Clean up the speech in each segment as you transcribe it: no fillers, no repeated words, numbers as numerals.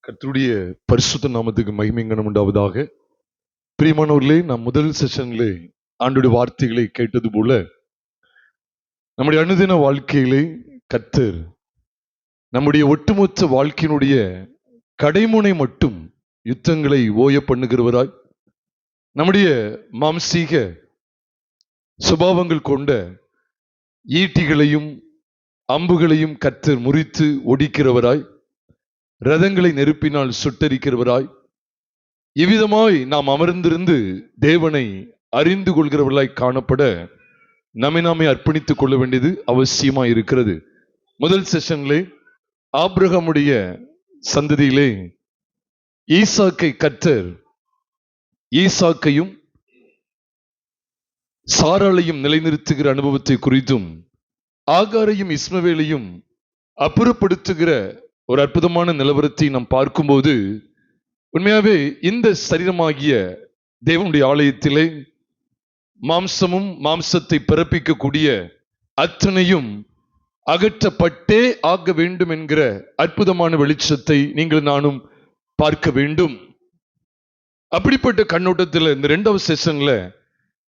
கர்த்தருடைய பரிசுத்த நாமத்துக்கு மகிமைங்கனம் உண்டாவதாக. பிரியமானவர்களே, நாம் முதல் செஷன்ல ஆண்டுடைய வார்த்தைகளை கேட்டது போல நம்முடைய அனுதின வாழ்க்கையிலே கர்த்தர் நம்முடைய ஒட்டுமொத்த வாழ்க்கையினுடைய கடைமுனை மட்டும் யுத்தங்களை ஓய பண்ணுகிறவராய், நம்முடைய மாம்சீக சுபாவங்கள் கொண்ட ஈட்டிகளையும் அம்புகளையும் கர்த்தர் முறித்து ஒடிக்கிறவராய், ரதங்களை நெருப்பினால் சுட்டரிக்கிறவராய், இவ்விதமாய் நாம் அமர்ந்திருந்து தேவனை அறிந்து கொள்கிறவர்களாய் காணப்பட நம்மை நாமே அர்ப்பணித்துக் கொள்ள வேண்டியது அவசியமாய் இருக்கிறது. முதல் செஷன்லே ஆபிரகாமுடைய சந்ததியிலே ஈசாக்கை கர்த்தர் ஈசாக்கையும் சாராளையும் நிலைநிறுத்துகிற அனுபவத்தை குறித்தும், ஆகாரையும் இஸ்மவேலையும் அப்புறப்படுத்துகிற ஒரு அற்புதமான நிலவரத்தை நாம் பார்க்கும்போது, உண்மையாவே இந்த சரீரமாகிய தேவனுடைய ஆலயத்திலே மாம்சமும் மாம்சத்தை பிறப்பிக்கக்கூடிய அத்தனையும் அகற்றப்பட்டே ஆக வேண்டும் என்கிற அற்புதமான வெளிச்சத்தை நீங்கள் நானும் பார்க்க வேண்டும். அப்படிப்பட்ட கண்ணோட்டத்தில் இந்த 2வது செஷன்ல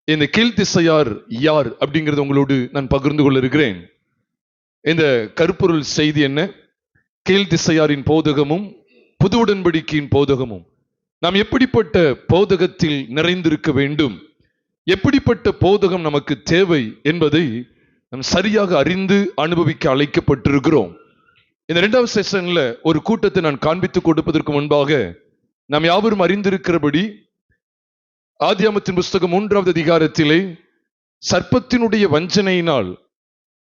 இந்த கீழ்த்திசையார் யார் அப்படிங்கிறது உங்களோடு நான் பகிர்ந்து கொள்ள இருக்கிறேன். இந்த கருப்பொருள் செய்தி என்ன? கீழ்த்திசையாரின் போதகமும் புது உடன்படிக்கையின் போதகமும். நாம் எப்படிப்பட்ட போதகத்தில் நிறைந்திருக்க வேண்டும், எப்படிப்பட்ட போதகம் நமக்கு தேவை என்பதை நாம் சரியாக அறிந்து அனுபவிக்க அழைக்கப்பட்டிருக்கிறோம். இந்த 2வது செஷன்ல ஒரு கூட்டத்தை நான் காண்பித்துக் கொடுப்பதற்கு முன்பாக நாம் யாவரும் அறிந்திருக்கிறபடி ஆதியாகமத்தின் புஸ்தகம் 3வது அதிகாரத்திலே சர்ப்பத்தினுடைய வஞ்சனையினால்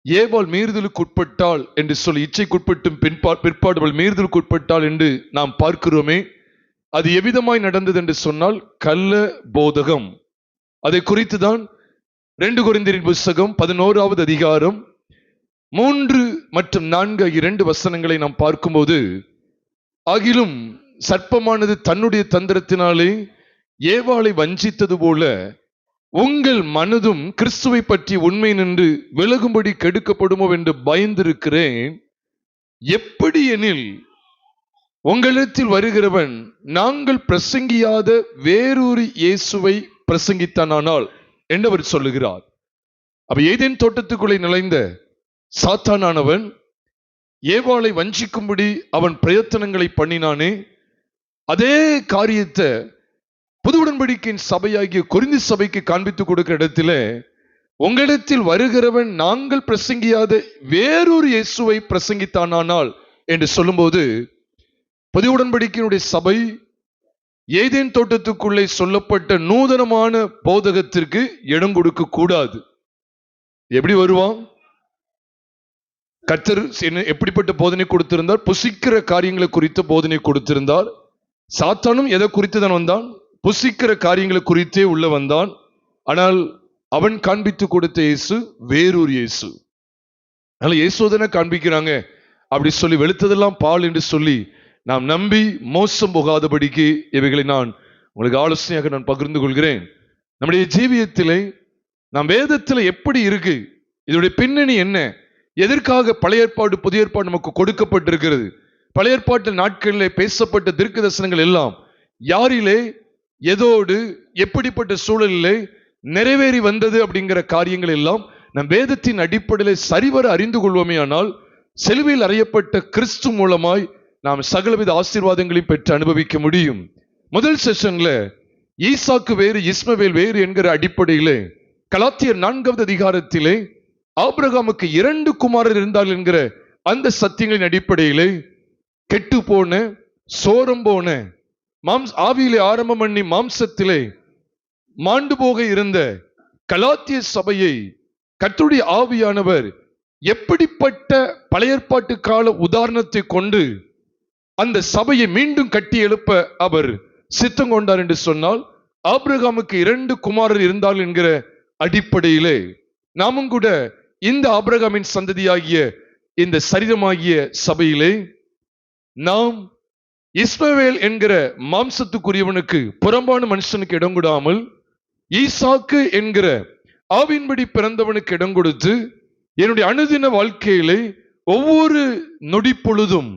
ஏவாள் மீறுதலுக்கு உட்பட்டாள் என்று சொல்லி, இச்சைக்குட்பட்டும் பிற்பாடு அவள் மீறுதலுக்கு உட்பட்டாள் என்று நாம் பார்க்கிறோமே. அது எவ்விதமாய் நடந்தது என்று சொன்னால் கள்ள போதகம். அதை குறித்துதான் 2 கொரிந்தியரின் புஸ்தகம் 11வது அதிகாரம் 3 மற்றும் 4 ஆகிய 2 வசனங்களை நாம் பார்க்கும்போது, ஆகிலும் சர்ப்பமானது தன்னுடைய தந்திரத்தினாலே ஏவாளை வஞ்சித்தது போல உங்கள் மனதும் கிறிஸ்துவை பற்றி உண்மை நின்று விலகும்படி கெடுக்கப்படுமோ என்று பயந்திருக்கிறேன். எப்படி எனில் உங்களிடத்தில் வருகிறவன் நாங்கள் பிரசங்கியாத வேறொரு இயேசுவை பிரசங்கித்தானால் என்று அவர் சொல்லுகிறார். அப்ப ஏதேன் தோட்டத்துக்குள்ளே நுழைந்த சாத்தானானவன் ஏவாளை வஞ்சிக்கும்படி அவன் பிரயத்தனங்களை பண்ணினானே, அதே காரியத்தை புது உடன்படிக்கையின் சபையாகிய கொரிந்தி சபைக்கு காண்பித்துக் கொடுக்கிற இடத்துல உங்களிடத்தில் வருகிறவன் நாங்கள் பிரசங்கியாத வேறொரு இயேசுவை பிரசங்கித்தானால் என்று சொல்லும்போது, புது உடன்படிக்கையினுடைய சபை ஏதேன் தோட்டத்துக்குள்ளே சொல்லப்பட்ட நூதனமான போதகத்திற்கு இடம் கொடுக்க கூடாது. எப்படி வருவான்? கர்த்தர் எப்படிப்பட்ட போதனை கொடுத்திருந்தார்? புசிக்கிற காரியங்களை குறித்த போதனை கொடுத்திருந்தார். சாத்தானும் எதை குறித்து தான் வந்தான்? புசிக்கிற காரியங்களை குறித்தே உள்ள வந்தான். ஆனால் அவன் காண்பித்து கொடுத்த இயேசு வேறொரு இயேசு. அதனால இயேசுதானே காண்பிக்கிறாங்க அப்படி சொல்லி வெளுத்ததெல்லாம் பால் என்று சொல்லி நாம் நம்பி மோசம் போகாதபடிக்கு இவைகளை நான் உங்களுக்கு ஆலோசனையாக நான் பகிர்ந்து கொள்கிறேன். நம்முடைய ஜீவியத்திலே நாம் வேதத்தில் எப்படி இருக்கு, இதனுடைய பின்னணி என்ன, எதற்காக பழைய ஏற்பாடு புதிய ஏற்பாடு நமக்கு கொடுக்கப்பட்டிருக்கிறது, பழைய ஏற்பாட்டு நாட்களில் பேசப்பட்ட தீர்க்க தரிசனங்கள் எல்லாம் யாரிலே, எதோடு, எப்படிப்பட்ட சூழலிலே நிறைவேறி வந்தது அப்படிங்கிற காரியங்கள் எல்லாம் நம் வேதத்தின் அடிப்படையில் சரிவர அறிந்து கொள்வோமே ஆனால் சிலுவையில் அறையப்பட்ட கிறிஸ்து மூலமாய் நாம் சகலவித ஆசீர்வாதங்களையும் பெற்று அனுபவிக்க முடியும். முதல் செஷன்ல ஈசாக்கு வேறு இஸ்மவேல் வேறு என்கிற அடிப்படையிலே கலாத்தியர் 4வது அதிகாரத்திலே ஆபிரகாமுக்கு 2 குமாரர் இருந்தார் என்கிற அந்த சத்தியங்களின் அடிப்படையிலே கெட்டு போன சோரம் போன ஆவியிலே ஆரம்பம் பண்ணி மாம்சத்திலே மாண்டு போக இருந்த கலாத்திய சபையை கர்த்தருடைய ஆவியானவர் எப்படிப்பட்ட பழைய ஏற்பாட்டு கால உதாரணத்தை கொண்டு அந்த சபையை மீண்டும் கட்டி எழுப்ப அவர் சித்தம் கொண்டார் என்று சொன்னால், ஆபிரகாமுக்கு 2 குமாரர் இருந்தால் என்கிற அடிப்படையிலே நாமும் கூட இந்த ஆபிரகாமின் சந்ததியாகிய இந்த சரீரமாகிய சபையிலே நாம் இஸ்மவேல் என்கிற மாம்சத்துக்குரியவனுக்கு புறம்பான மனுஷனுக்கு இடம் கொடாமல் ஈசாக்கு என்கிற ஆவின்படி பிறந்தவனுக்கு இடம் கொடுத்து என்னுடைய அனுதின வாழ்க்கையிலே ஒவ்வொரு நொடி பொழுதும்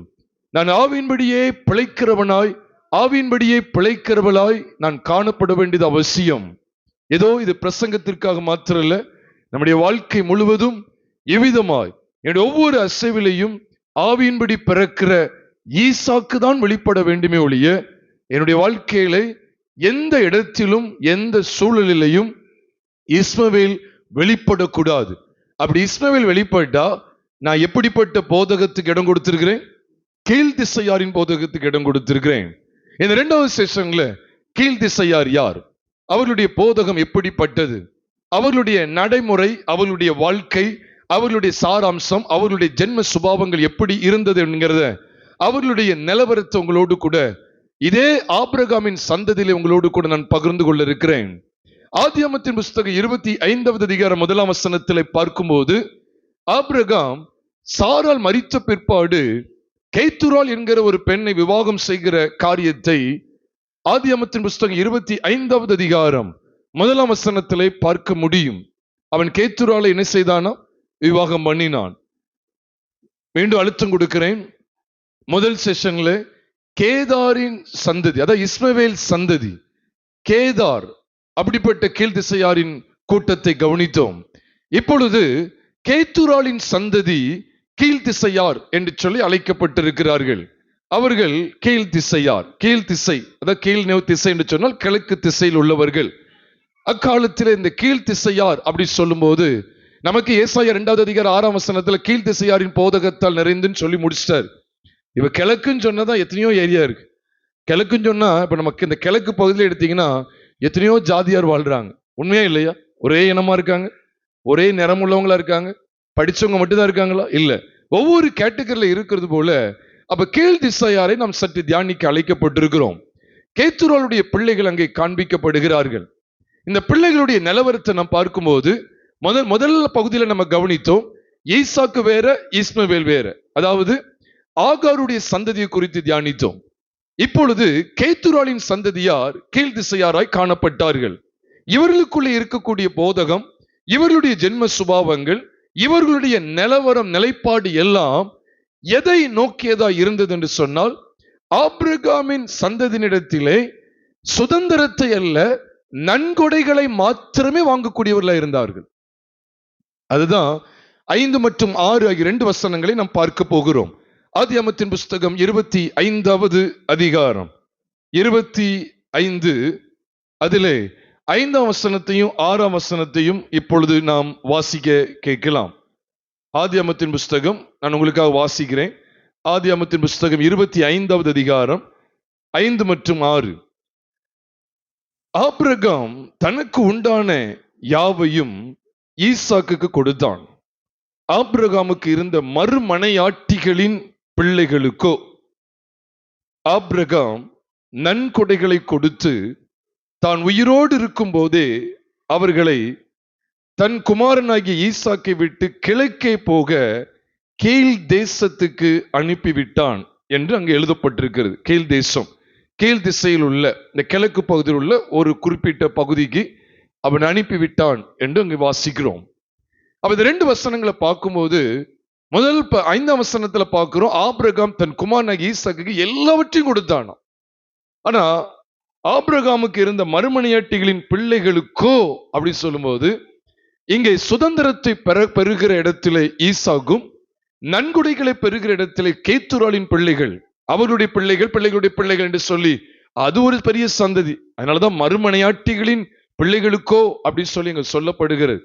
நான் ஆவியின்படியே பிழைக்கிறவனாய், ஆவியின்படியே பிழைக்கிறவளாய் நான் காணப்பட வேண்டியது அவசியம். ஏதோ இது பிரசங்கத்திற்காக மாத்திரல்ல, நம்முடைய வாழ்க்கை முழுவதும் எவ்விதமாய் என்னுடைய ஒவ்வொரு அசைவிலையும் ஆவியின்படி பிறக்கிற ஈசாக்கு தான் வெளிப்பட வேண்டுமே ஒழிய, என்னுடைய வாழ்க்கையில எந்த இடத்திலும் எந்த சூழலிலையும் இஸ்மவேல் வெளிப்படக்கூடாது. அப்படி இஸ்மவேல் வெளிப்பட்டா நான் எப்படிப்பட்ட போதகத்துக்கு இடம் கொடுத்திருக்கிறேன்? கீழ் திசையாரின் போதகத்துக்கு இடம் கொடுத்திருக்கிறேன். இந்த 2வது செஷன்ல கீழ் திசையார் யார், அவர்களுடைய போதகம் எப்படிப்பட்டது, அவர்களுடைய நடைமுறை, அவர்களுடைய வாழ்க்கை, அவர்களுடைய சாராம்சம், அவர்களுடைய ஜென்ம சுபாவங்கள் எப்படி இருந்தது என்கிறத, அவர்களுடைய நிலவரத்தை உங்களோடு கூட இதே ஆபிரகாமின் சந்ததியிலே உங்களோடு கூட நான் பகிர்ந்து கொள்ள இருக்கிறேன். ஆதியாகமத்தின் புஸ்தகம் 25வது அதிகாரம் 1ஆம் வசனத்திலே பார்க்கும்போது, ஆபிரகாம் சாராள் மரித்த பிற்பாடு கேத்துராள் என்கிற ஒரு பெண்ணை விவாகம் செய்கிற காரியத்தை ஆதியாகமத்தின் புஸ்தகம் 25வது அதிகாரம் 1ஆம் வசனத்திலே பார்க்க முடியும். அவன் கேத்துராளை என்ன செய்தானா? விவாகம் பண்ணினான். மீண்டும் அழுத்தம் கொடுக்கிறேன். முதல் செஷன்ல கேதாரின் சந்ததி, அதாவது இஸ்மவேல் சந்ததி, கேதார் அப்படிப்பட்ட கீழ் திசையாரின் கூட்டத்தை கவனித்தோம். இப்பொழுது கேத்துராளின் சந்ததி கீழ் திசையார் என்று சொல்லி அழைக்கப்பட்டிருக்கிறார்கள். அவர்கள் கீழ் திசையார், கீழ் திசை, அதாவது கீழ் திசை என்று சொன்னால் கிழக்கு திசையில் உள்ளவர்கள். அக்காலத்தில் இந்த கீழ் திசையார் அப்படி சொல்லும் போது நமக்கு ஏசாயா 2வது அதிகாரம் 6ஆம் வசனத்துல கீழ் திசையாரின் போதகத்தால் நிறைந்துன்னு சொல்லி முடிச்சிட்டார். இப்ப கிழக்குன்னு சொன்னதான் எத்தனையோ ஏரியா இருக்கு. கிழக்குன்னு சொன்னா இப்ப நமக்கு இந்த கிழக்கு பகுதியில் எடுத்தீங்கன்னா எத்தனையோ ஜாதியார் வாழ்றாங்க. உண்மையா இல்லையா? ஒரே இனமா இருக்காங்க, ஒரே நிறம் உள்ளவங்களா இருக்காங்க, படிச்சவங்க மட்டும்தான் இருக்காங்களா? இல்ல, ஒவ்வொரு கேட்டகரியில இருக்கிறது போல. அப்ப கீழ் திசையாரை நாம் சற்று தியானிக்க அழைக்கப்பட்டிருக்கிறோம். கேத்துராளுடைய பிள்ளைகள் அங்கே காண்பிக்கப்படுகிறார்கள். இந்த பிள்ளைகளுடைய நிலவரத்தை நாம் பார்க்கும்போது முதல் பகுதியில நம்ம கவனித்தோம், ஈசாக்கு வேற, இஸ்மவேல் வேற, அதாவது ஆகாருடைய சந்ததியை குறித்து தியானித்தோம். இப்பொழுது கேத்துராளின் சந்ததியார் கீழ் திசையாராய் காணப்பட்டார்கள். இவர்களுக்குள்ளே இருக்கக்கூடிய போதகம், இவர்களுடைய ஜென்ம சுபாவங்கள், இவர்களுடைய நிலவரம், நிலைப்பாடு எல்லாம் எதை நோக்கியதா இருந்தது என்று சொன்னால், ஆபிரகாமின் சந்ததியினிடத்திலே சுதந்திரத்தை அல்ல, நன்கொடைகளை மாத்திரமே வாங்கக்கூடியவர்களா இருந்தார்கள். அதுதான் 5 மற்றும் 6 ஆகிய 2 வசனங்களை நாம் பார்க்க போகிறோம். ஆதியாகமத்தின் புஸ்தகம் 25வது அதிகாரம் 25, அதிலே 5ஆம் வசனத்தையும் 6ஆம் வசனத்தையும் இப்பொழுது நாம் வாசிக்க கேட்கலாம். ஆதியாகமத்தின் புஸ்தகம் நான் உங்களுக்காக வாசிக்கிறேன். ஆதியாகமத்தின் புஸ்தகம் 25வது அதிகாரம் 5 மற்றும் 6. ஆபிரகாம் தனக்கு உண்டான யாவையும் ஈசாக்குக்கு கொடுத்தான். ஆபிரகாமுக்கு இருந்த மறுமனையாட்டிகளின் பிள்ளைகளுக்கோ ஆபிரகாம் நன்கொடைகளை கொடுத்து தான் உயிரோடு இருக்கும் போதே அவர்களை தன் குமாரனாகிய ஈசாக்கை விட்டு கிழக்கே போக கீழ் தேசத்துக்கு அனுப்பிவிட்டான் என்று அங்கு எழுதப்பட்டிருக்கிறது. கீழ் தேசம், கீழ் திசையில் உள்ள இந்த கிழக்கு பகுதியில் உள்ள ஒரு குறிப்பிட்ட பகுதிக்கு அவன் அனுப்பிவிட்டான் என்று அங்கு வாசிக்கிறோம். அப்ப இந்த 2 வசனங்களை பார்க்கும்போது முதல் 5ஆம் வசனத்துல பார்க்கிறோம், ஆபிரகாம் தன் குமாரனாகிய ஈசாக்குக்கு எல்லாவற்றையும் கொடுத்தான். ஆனா ஆபிரகாமுக்கு இருந்த மறுமனையாட்டிகளின் பிள்ளைகளுக்கோ அப்படி சொல்லும்போது இங்கே சுதந்திரத்தை பெறுகிற இடத்திலே ஈசாக்கும், நன்கொடைகளை பெறுகிற இடத்திலே கேத்துராளின் பிள்ளைகள், அவருடைய பிள்ளைகள், பிள்ளைகளுடைய பிள்ளைகள் என்று சொல்லி அது ஒரு பெரிய சந்ததி. அதனாலதான் மறுமனையாட்டிகளின் பிள்ளைகளுக்கோ அப்படின்னு சொல்லி இங்க சொல்லப்படுகிறது.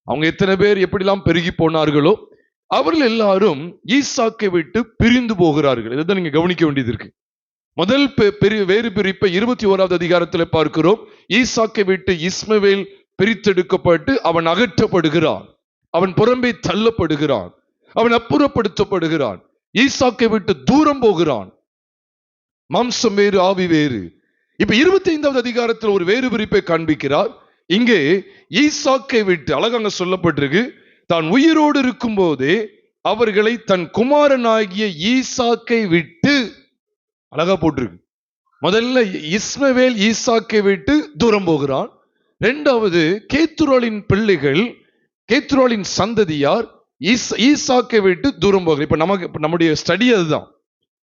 அவங்க எத்தனை பேர் எப்படிலாம் பெருகி போனார்களோ அவர்கள் எல்லாரும் ஈசாக்கை விட்டு பிரிந்து போகிறார்கள். இதைதான் நீங்க கவனிக்க வேண்டியது இருக்கு. முதல் வேறு பிரிப்பை 21வது அதிகாரத்தில் பார்க்கிறோம். ஈசாக்கை விட்டு இஸ்மவேல் பிரித்தெடுக்கப்பட்டு அவன் அகற்றப்படுகிறான், அவன் புறம்பே தள்ளப்படுகிறான், அவன் அப்புறப்படுத்தப்படுகிறான், ஈசாக்கை விட்டு தூரம் போகிறான். மாம்சம் வேறு, ஆவி வேறு. இப்ப 25வது அதிகாரத்தில் ஒரு வேறு பிரிப்பை காண்பிக்கிறார். இங்கே ஈசாக்கை விட்டு, அழகாக சொல்லப்பட்டிருக்கு, தான் உயிரோடு இருக்கும் போதே அவர்களை தன் குமாரனாகிய ஈசாக்கை விட்டு, அழகா போட்டிருக்கு. முதல்ல இஸ்மவேல் ஈசாக்கை விட்டு தூரம் போகிறான். 2வது கேத்துராளின் பிள்ளைகள், கேத்துராளின் சந்ததியார் ஈசாக்கை விட்டு தூரம் போகிறார். இப்ப நம்முடைய ஸ்டடி அதுதான்.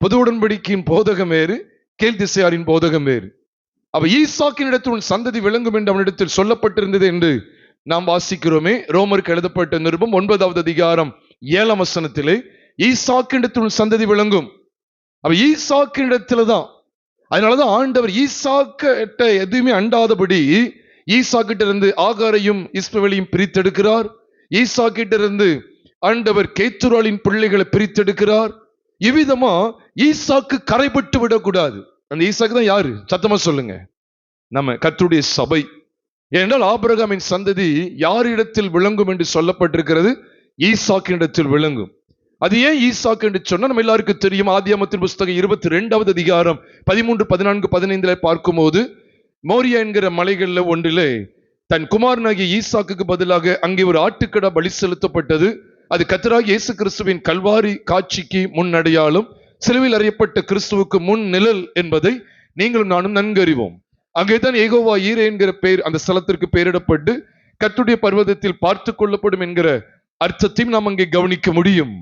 புது உடன்படிக்கையின் போதகம் வேறு, கீழ் திசையாரின் போதகம் வேறு. அப்ப ஈசாக்கின் இடத்தில் உன் சந்ததி விளங்கும் என்று அவனிடத்தில் சொல்லப்பட்டிருந்தது என்று நாம் வாசிக்கிறோமே. ரோமருக்கு எழுதப்பட்ட நிருபம் 9வது அதிகாரம் 7ஆம் வசனத்திலே ஈசாக்கின் இடத்தில் உன் சந்ததி விளங்கும். அப்ப ஈசாக்கின் இடத்துல தான். அதனாலதான் ஆண்டவர் ஈசாக்கிட்ட எதுவுமே அண்டாதபடி ஈசாக்கிட்ட இருந்து ஆகாரையும் இஸ்மவேலையும் பிரித்தெடுக்கிறார். ஈசாக்கிட்ட இருந்து ஆண்டவர் கேத்துராளின் பிள்ளைகளை பிரித்தெடுக்கிறார். இவ்விதமா ஈசாக்கு கரைபட்டு விடக்கூடாது. அந்த ஈசாக்கு தான் யாரு? சத்தமா சொல்லுங்க. நம்ம கர்த்தருடைய சபை. ஏனென்றால் ஆபிரகாமின் சந்ததி யாரிடத்தில் விளங்கும் என்று சொல்லப்பட்டிருக்கிறது? ஈசாக்கினிடத்தில் விளங்கும். அது ஏன் ஈசாக்கு என்று சொன்னா நம்ம எல்லாருக்கும் தெரியும். ஆதியாகமத்தின் புஸ்தகம் 22வது அதிகாரம் 13, 14, 15 பார்க்கும்போது மோரியா என்கிற மலைகள்ல ஒன்றிலே தன் குமாரனாகிய ஈசாக்குக்கு பதிலாக அங்கே ஒரு ஆட்டுக்கடா பலி செலுத்தப்பட்டது. அது கர்த்தராகிய இயேசு கிறிஸ்துவின் கல்வாரி காட்சிக்கு முன்னடையாளும், சிலுவையில் அறையப்பட்ட கிறிஸ்துவுக்கு முன் நிழல் என்பதை நீங்களும் நானும் நன்கு அறிவோம். அங்கேதான் யெகோவா ஈரே என்கிற பெயர் அந்த ஸ்தலத்திற்கு பெயரிடப்பட்டு கர்த்தருடைய பர்வதத்தில் பார்த்து கொள்ளப்படும் என்கிற அர்த்தத்தையும் நாம் அங்கே கவனிக்க முடியும்.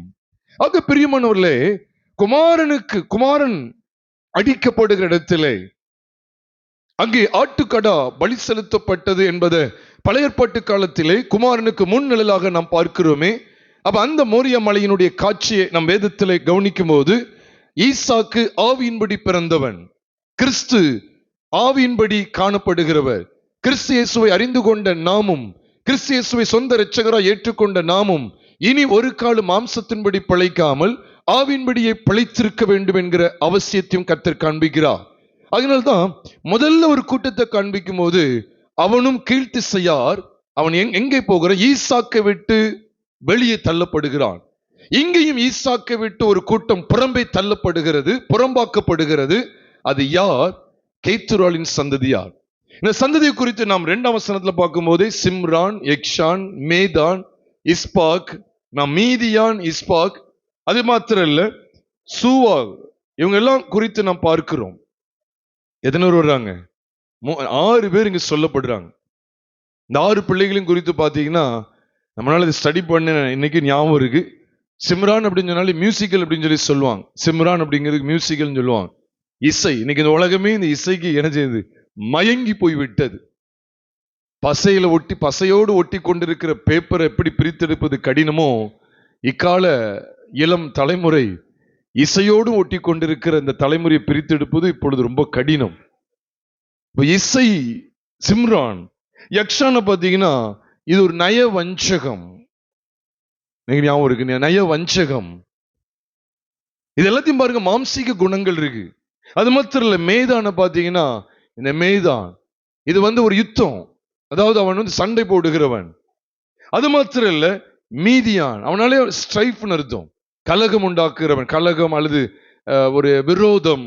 ஆக பிரியமானவர்களே, குமாரன் அடிக்கப்படுகிற இடத்திலே அங்கே ஆட்டுக்கடா பலி செலுத்தப்பட்டது என்பதை பழைய ஏற்பாட்டு காலத்திலே குமாரனுக்கு முன் நிழலாக நாம் பார்க்கிறோமே. அப்ப அந்த மோரியா மலையினுடைய காட்சியை நம் வேதத்திலே கவனிக்கும் போது ஈசாக்கு ஆவியின்படி பிறந்தவன், கிறிஸ்து ஆவியின்படி காணப்படுகிறவர். கிறிஸ்து இயேசுவை அறிந்து கொண்ட நாமும், கிறிஸ்து இயேசுவை சொந்த இரட்சகராய் ஏற்றுக்கொண்ட நாமும் இனி ஒரு காலம் மாம்சத்தின்படி பிழைக்காமல் ஆவியின்படியே பிழைத்திருக்க வேண்டும் என்கிற அவசியத்தையும் கர்த்தர் காண்பிக்கிறார். அதனால்தான் முதல்ல ஒரு கூட்டத்தை காண்பிக்கும் போது அவனும் கீழ்த்திசையார், அவன் எங்கே போகிற? ஈசாக்கை விட்டு வெளியே தள்ளப்படுகிறான். இங்கேயும் ஈசாக்கை விட்டு ஒரு கூட்டம் புறம்பே தள்ளப்படுகிறது, புறம்பாக்கப்படுகிறது. அது யார்? கேத்துராளின் சந்ததியார். இந்த சந்ததியை குறித்து நாம் 2ஆம் வசனத்துல பார்க்கும் போதே சிம்ரான், எக்ஷான், மேதான், இஸ்பாக், நாம் மீதியான், இஸ்பாக், அது மாத்திரம் இல்ல சூவாக், இவங்க எல்லாம் குறித்து நாம் பார்க்கிறோம். எத்தனை பேர் வர்றாங்க? 6 பேர் இங்க சொல்லப்படுறாங்க. இந்த 6 பிள்ளைகளையும் குறித்து பார்த்தீங்கன்னா நம்மளால இதை ஸ்டடி பண்ண இன்னைக்கு ஞாபகம் இருக்கு. சிம்ரான் அப்படின்னு சொன்னாலே மியூசிக்கல் அப்படின்னு சொல்லி சொல்லுவாங்க. சிம்ரான் அப்படிங்கிறது மியூசிக்கல்னு சொல்லுவாங்க. இசை. இன்னைக்கு இந்த உலகமே இந்த இசைக்கு என்ன செய்யுது? மயங்கி போய் விட்டது. பசையோடு ஒட்டி கொண்டிருக்கிற பேப்பரை எப்படி பிரித்தெடுப்பது கடினமோ, இக்கால இளம் தலைமுறை இசையோடு ஒட்டி கொண்டிருக்கிற இந்த தலைமுறையை பிரித்தெடுப்பது இப்பொழுது ரொம்ப கடினம். இசை சிம்ரான். யக்ஷான பார்த்தீங்கன்னா இது ஒரு நய வஞ்சகம். ஞாபகம் இருக்கு, நய வஞ்சகம். இது எல்லாத்தையும் பாருங்க, மாம்சீக குணங்கள் இருக்கு. அது மாத்திரம் இல்ல, மேதான பார்த்தீங்கன்னா இந்த மேதான் இது ஒரு யுத்தம், அதாவது அவன் சண்டை போடுகிறவன். அது மாத்திரம் இல்ல, மீதியான் அவனாலே ஸ்ட்ரைஃப்னு அர்த்தம், கலகம் உண்டாக்குகிறவன், கலகம் அல்லது ஒரு விரோதம்,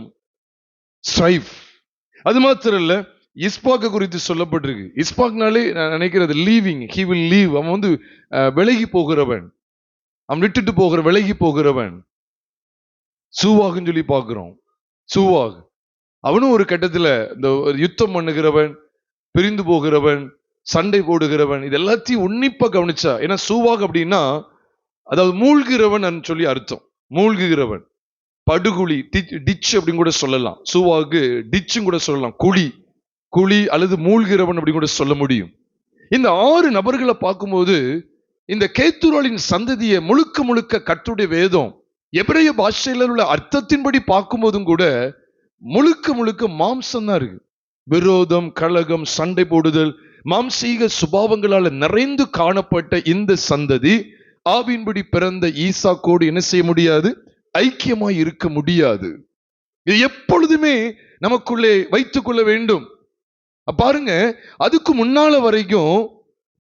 ஸ்ட்ரைஃப். அது மாத்திரம் இல்ல, இஸ்பாக்கு குறித்து சொல்லப்பட்டிருக்கு. இஸ்பாக்னாலே நான் நினைக்கிறது லீவிங், ஹி வில் லீவ். அவன் விலகி போகிறவன், அவன் விட்டுட்டு போகிற விலகி போகிறவன். சூவாகுன்னு சொல்லி பார்க்கிறோம். சூவாக் அவனும் ஒரு கட்டத்துல இந்த யுத்தம் பண்ணுகிறவன், பிரிந்து போகிறவன், சண்டை போடுகிறவன். இது எல்லாத்தையும் உன்னிப்பா கவனிச்சா, ஏன்னா சூவாக் அப்படின்னா அதாவது மூழ்கிறவன் சொல்லி அர்த்தம். மூழ்குகிறவன், படுகுழி, டிச் அப்படின்னு கூட சொல்லலாம். சூவாக்கு டிச்சும் கூட சொல்லலாம், குழி அல்லது மூழ்கிறவன் அப்படின்னு கூட சொல்ல முடியும். இந்த 6 நபர்களை பார்க்கும்போது இந்த கேத்துராளின் சந்ததியை முழுக்க கர்த்தருடைய வேதம் எபிரேய பாஷையில உள்ள அர்த்தத்தின்படி பார்க்கும்போதும் கூட முழுக்க மாம்சம் தான் இருக்கு. விரோதம், கலகம், சண்டை போடுதல், மாம்சீக சுபாவங்களால நிறைந்து காணப்பட்ட இந்த சந்ததி ஆவியின்படி பிறந்த ஈசாக்கோடு என்ன செய்ய முடியாது? ஐக்கியமாய் இருக்க முடியாது. இது எப்பொழுதுமே நமக்குள்ளே வைத்துக் கொள்ள வேண்டும். பாருங்க, அதுக்கு முன்னால வரைக்கும்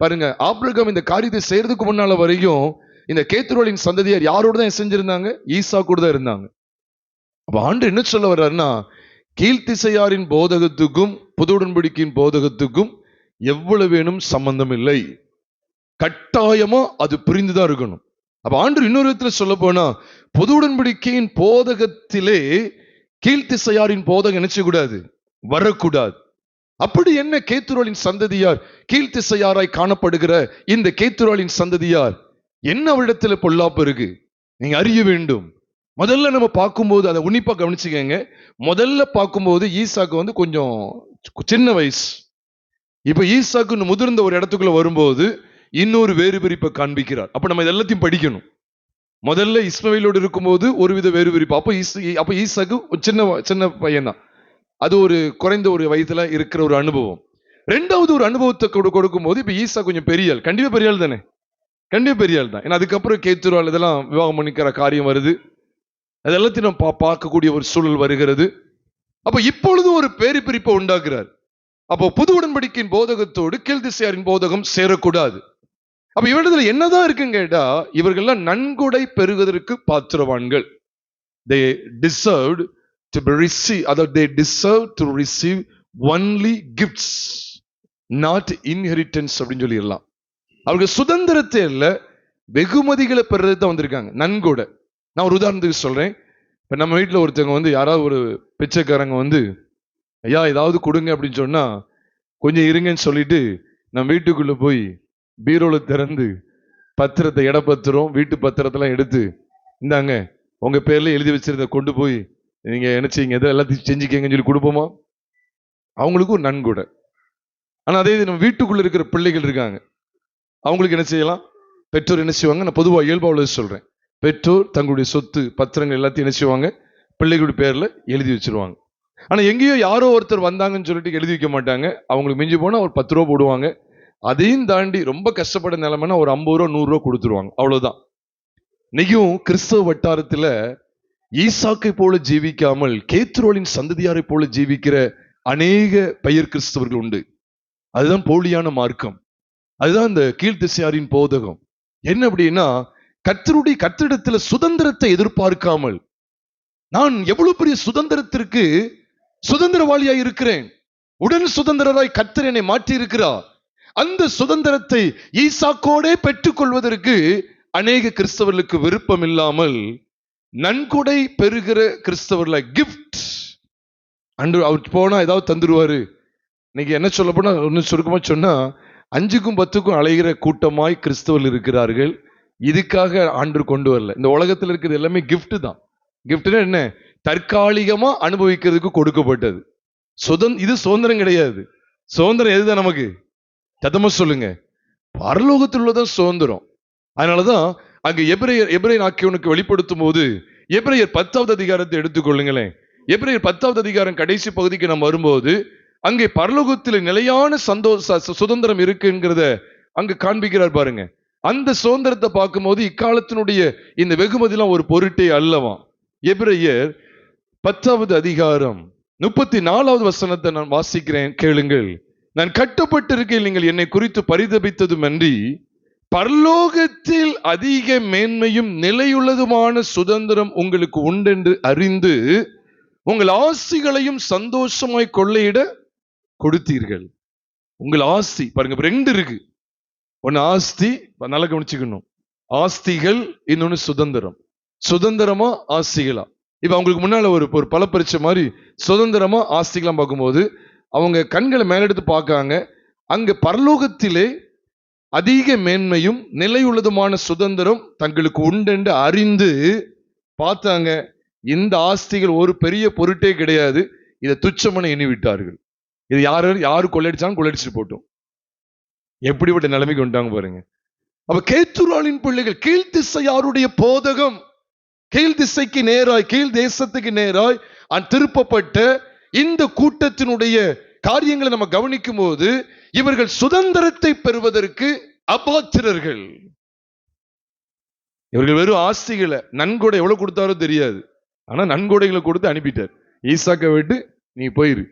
பாருங்க, ஆபிரகாம் இந்த காரியத்தை செய்யறதுக்கு முன்னால வரைக்கும் இந்த கேத்துராளின் சந்ததியார் யாரோடு தான் செஞ்சிருந்தாங்க? ஈசாக்கோடு தான் இருந்தாங்க. அப்ப ஆண்டவர் என்ன சொல்ல வர்றாருன்னா, கீழ்த்திசையாரின் போதகத்துக்கும் புது உடன்படிக்கையின் போதகத்துக்கும் எவ்வளவு வேணும் சம்பந்தம் இல்லை, கட்டாயமா அது புரிந்துதான் இருக்கணும். அப்ப ஆண்டவர் இன்னொரு விதத்துல சொல்ல போனா, புது உடன்படிக்கையின் போதகத்திலே கீழ்த்திசையாரின் போதகம் நினைச்ச கூடாது, வரக்கூடாது. அப்படி என்ன கேத்துராளின் சந்ததியார், கீழ்த்திசையாராய் காணப்படுகிற இந்த கேத்துராளின் சந்ததியார் என்ன அவரிடத்துல பொல்லாப்பு இருக்கு நீங்க அறிய வேண்டும். முதல்ல நம்ம பார்க்கும்போது அதை உன்னிப்பா கவனிச்சுக்கங்க. முதல்ல பார்க்கும்போது ஈசாக்கு வந்து கொஞ்சம் சின்ன வயசு. இப்ப ஈசாக்கு முதிர்ந்த ஒரு இடத்துக்குள்ள வரும்போது இன்னொரு வேறு பிரிப்பை காண்பிக்கிறார். அப்ப நம்ம இதெல்லாத்தையும் படிக்கணும். முதல்ல இஸ்மவேலோடு இருக்கும்போது ஒருவித வேறு பிரிப்பு. அப்ப ஈசாக்கு சின்ன சின்ன பையன் தான். அது ஒரு குறைந்த ஒரு வயதுல இருக்கிற ஒரு அனுபவம். ரெண்டாவது ஒரு அனுபவத்தை கொடுக்கும் போது இப்ப ஈசா கொஞ்சம் பெரிய ஆள். கண்டிப்பா பெரிய ஆள் தானே, கண்டிப்பா பெரிய ஆள் தான். ஏன்னா அதுக்கப்புறம் கேத்துரால் இதெல்லாம் விவாகம் பண்ணிக்கிற காரியம் வருது. அது எல்லாத்தையும் நம்ம பார்க்கக்கூடிய ஒரு சூழல் வருகிறது. அப்ப இப்பொழுது ஒரு பேரு பிரிப்பை உண்டாக்குறார். அப்போ புது உடன்படிக்கையின் போதகத்தோடு கீழ் திசையாரின் போதகம் சேரக்கூடாது. அப்ப இவரிடத்துல என்னதான் இருக்குன்னு கேட்டா, இவர்கள்லாம் நன்கொடை பெறுவதற்கு பாத்திரவான்கள். They deserved to be received, they deserve to receive only gifts, not inheritance அப்படின்னு சொல்லிடலாம். அவர்கள் சுதந்திரத்தை இல்ல, வெகுமதிகளை பெறுறது தான் வந்திருக்காங்க, நன்கொடை. நான் ஒரு உதாரணத்துக்கு சொல்றேன். இப்ப நம்ம வீட்டுல ஒருத்தவங்க வந்து யாராவது ஒரு பிச்சைக்காரங்க வந்து ஐயா ஏதாவது கொடுங்க அப்படின்னு சொன்னா கொஞ்சம் இருங்கன்னு சொல்லிட்டு நம்ம வீட்டுக்குள்ள போய் பீரோல திறந்து பத்திரத்தை, இடப்பத்திரம், வீட்டு பத்திரத்தெல்லாம் எடுத்து இந்தாங்க உங்க பேர்ல எழுதி வச்சிருந்த கொண்டு போய் நீங்க என்ன செய்யுங்க, எதோ எல்லாத்தையும் செஞ்சுக்கங்கன்னு சொல்லி கொடுப்போமா? அவங்களுக்கு ஒரு நன்கொடை. ஆனா அதே இது நம்ம வீட்டுக்குள்ள இருக்கிற பிள்ளைகள் இருக்காங்க, அவங்களுக்கு என்ன செய்யலாம்? பெற்றோர் என்ன செய்வாங்க? நான் பொதுவாக இயல்பாக சொல்றேன். பெற்றோர் தங்களுடைய சொத்து பத்திரங்கள் எல்லாத்தையும் என்ன செய்வாங்க? பிள்ளைகளுடைய பேர்ல எழுதி வச்சிருவாங்க. ஆனா எங்கேயோ யாரோ ஒருத்தர் வந்தாங்கன்னு சொல்லிட்டு எழுதி வைக்க மாட்டாங்க. அவங்களுக்கு மிஞ்சி போனா ஒரு 10 ரூபா போடுவாங்க. அதையும் தாண்டி ரொம்ப கஷ்டப்பட நிலைமைனா ஒரு 50 ரூபா 100 ரூபா கொடுத்துருவாங்க. அவ்வளவுதான். இன்னைக்கும் கிறிஸ்தவ வட்டாரத்துல ஈசாக்கை போல ஜீவிக்காமல் கேத்ரோலின் சந்ததியாரை போல ஜீவிக்கிற அநேக பெயர் கிறிஸ்தவர்கள் உண்டு. அதுதான் போலியான மார்க்கம். அதுதான் இந்த கீழ்த்திசையாரின் போதகம். என்ன அப்படின்னா, கர்த்தரிடத்துல சுதந்திரத்தை எதிர்பார்க்காமல், நான் எவ்வளவு பெரிய சுதந்திரத்திற்கு சுதந்திரவாளியாய் இருக்கிறேன், உடன் சுதந்திரராய் கர்த்தர் என்னை மாற்றி இருக்கிறார். அந்த சுதந்திரத்தை ஈசாக்கோடே பெற்றுக் கொள்வதற்கு அநேக கிறிஸ்தவர்களுக்கு விருப்பம் இல்லாமல் நன்கொடை பெறுகிற கிறிஸ்தவர்களை கிஃப்ட் அன்று அவர் போனா ஏதாவது தந்துருவாரு. இன்னைக்கு என்ன சொல்ல போனா, ஒன்னு சுருக்கமா சொன்னா 5க்கும் 10க்கும் அலைகிற கூட்டமாய் கிறிஸ்தவர்கள் இருக்கிறார்கள். இதுக்காக ஆண்டு கொண்டு வரல. இந்த உலகத்தில் இருக்கிறது எல்லாமே கிஃப்ட் தான். கிஃப்ட்னா என்ன? தற்காலிகமா அனுபவிக்கிறதுக்கு கொடுக்கப்பட்டது. இது சுதந்திரம் கிடையாது. சுதந்திரம் எதுதான் நமக்கு? சத்தமா சொல்லுங்க, பரலோகத்தில் உள்ளதான் சுதந்திரம். அதனாலதான் அங்க எபிரேயர் ஆக்கியோனுக்கு வெளிப்படுத்தும் போது எபிரேயர் 10வது அதிகாரத்தை எடுத்துக்கொள்ளுங்களேன். எபிரேயர் 10வது அதிகாரம் கடைசி பகுதிக்கு நம்ம வரும்போது அங்கே பரலோகத்தில் நிலையான சுதந்திரம் இருக்குங்கிறத அங்க காண்பிக்கிறார் பாருங்க. அந்த சுதந்திரத்தை பார்க்கும்போது இக்காலத்தினுடைய இந்த வெகுமதிலாம் ஒரு பொருட்டே அல்லவா. எபிரேயர் 10வது அதிகாரம் 34வது வசனத்தை நான் வாசிக்கிறேன், கேளுங்கள். நான் கட்டப்பட்டிருக்கையில் நீங்கள் என்னை குறித்து பரிதபித்ததும் அன்றி பரலோகத்தில் அதிக மேன்மையும் நிலையுள்ளதுமான சுதந்திரம் உங்களுக்கு உண்டென்று அறிந்து உங்கள் ஆசிகளையும் சந்தோஷமாய் கொள்ளையிட கொடுத்தீர்கள். உங்கள் ஆஸ்தி பாருங்க, 2 இருக்கு. ஒன்னு ஆஸ்தி, நல்லா கவனிச்சுக்கணும். ஆஸ்திகள், இன்னொன்னு சுதந்திரம். சுதந்திரமா ஆஸ்திகளா? இப்ப அவங்களுக்கு முன்னால ஒரு பல பரீட்சை மாதிரி சுதந்திரமா ஆஸ்திகளாம் பார்க்கும்போது அவங்க கண்களை மேலெடுத்து பார்க்காங்க. அங்க பரலோகத்திலே அதிக மேன்மையும் நிலையுள்ளதுமான சுதந்திரம் தங்களுக்கு உண்டென்று அறிந்து பார்த்தாங்க. இந்த ஆஸ்திகள் ஒரு பெரிய பொருட்டே கிடையாது, இதை துச்சமன எண்ணி விட்டார்கள். இது யாரு கொள்ளடிச்சாலும் கொள்ளடிச்சு போட்டோம். எப்படிப்பட்ட நிலைமைக்கு வந்துட்டாங்க பாருங்க. அப்ப கேத்துராலின் பிள்ளைகள் கீழ்த்திசையாருடைய போதகம், கீழ் திசைக்கு நேராய், கீழ் தேசத்துக்கு நேராய் திருப்பப்பட்ட இந்த கூட்டத்தினுடைய காரியங்களை நம்ம கவனிக்கும் போது இவர்கள் சுதந்திரத்தை பெறுவதற்கு அபாத்திரர்கள். இவர்கள் வெறும் ஆஸ்திகளை, நன்கொடை எவ்வளவு கொடுத்தாரோ தெரியாது, ஆனா நன்கொடைகளை கொடுத்து அனுப்பிட்டார். ஈசாக்கை விட்டு நீ போயிரு,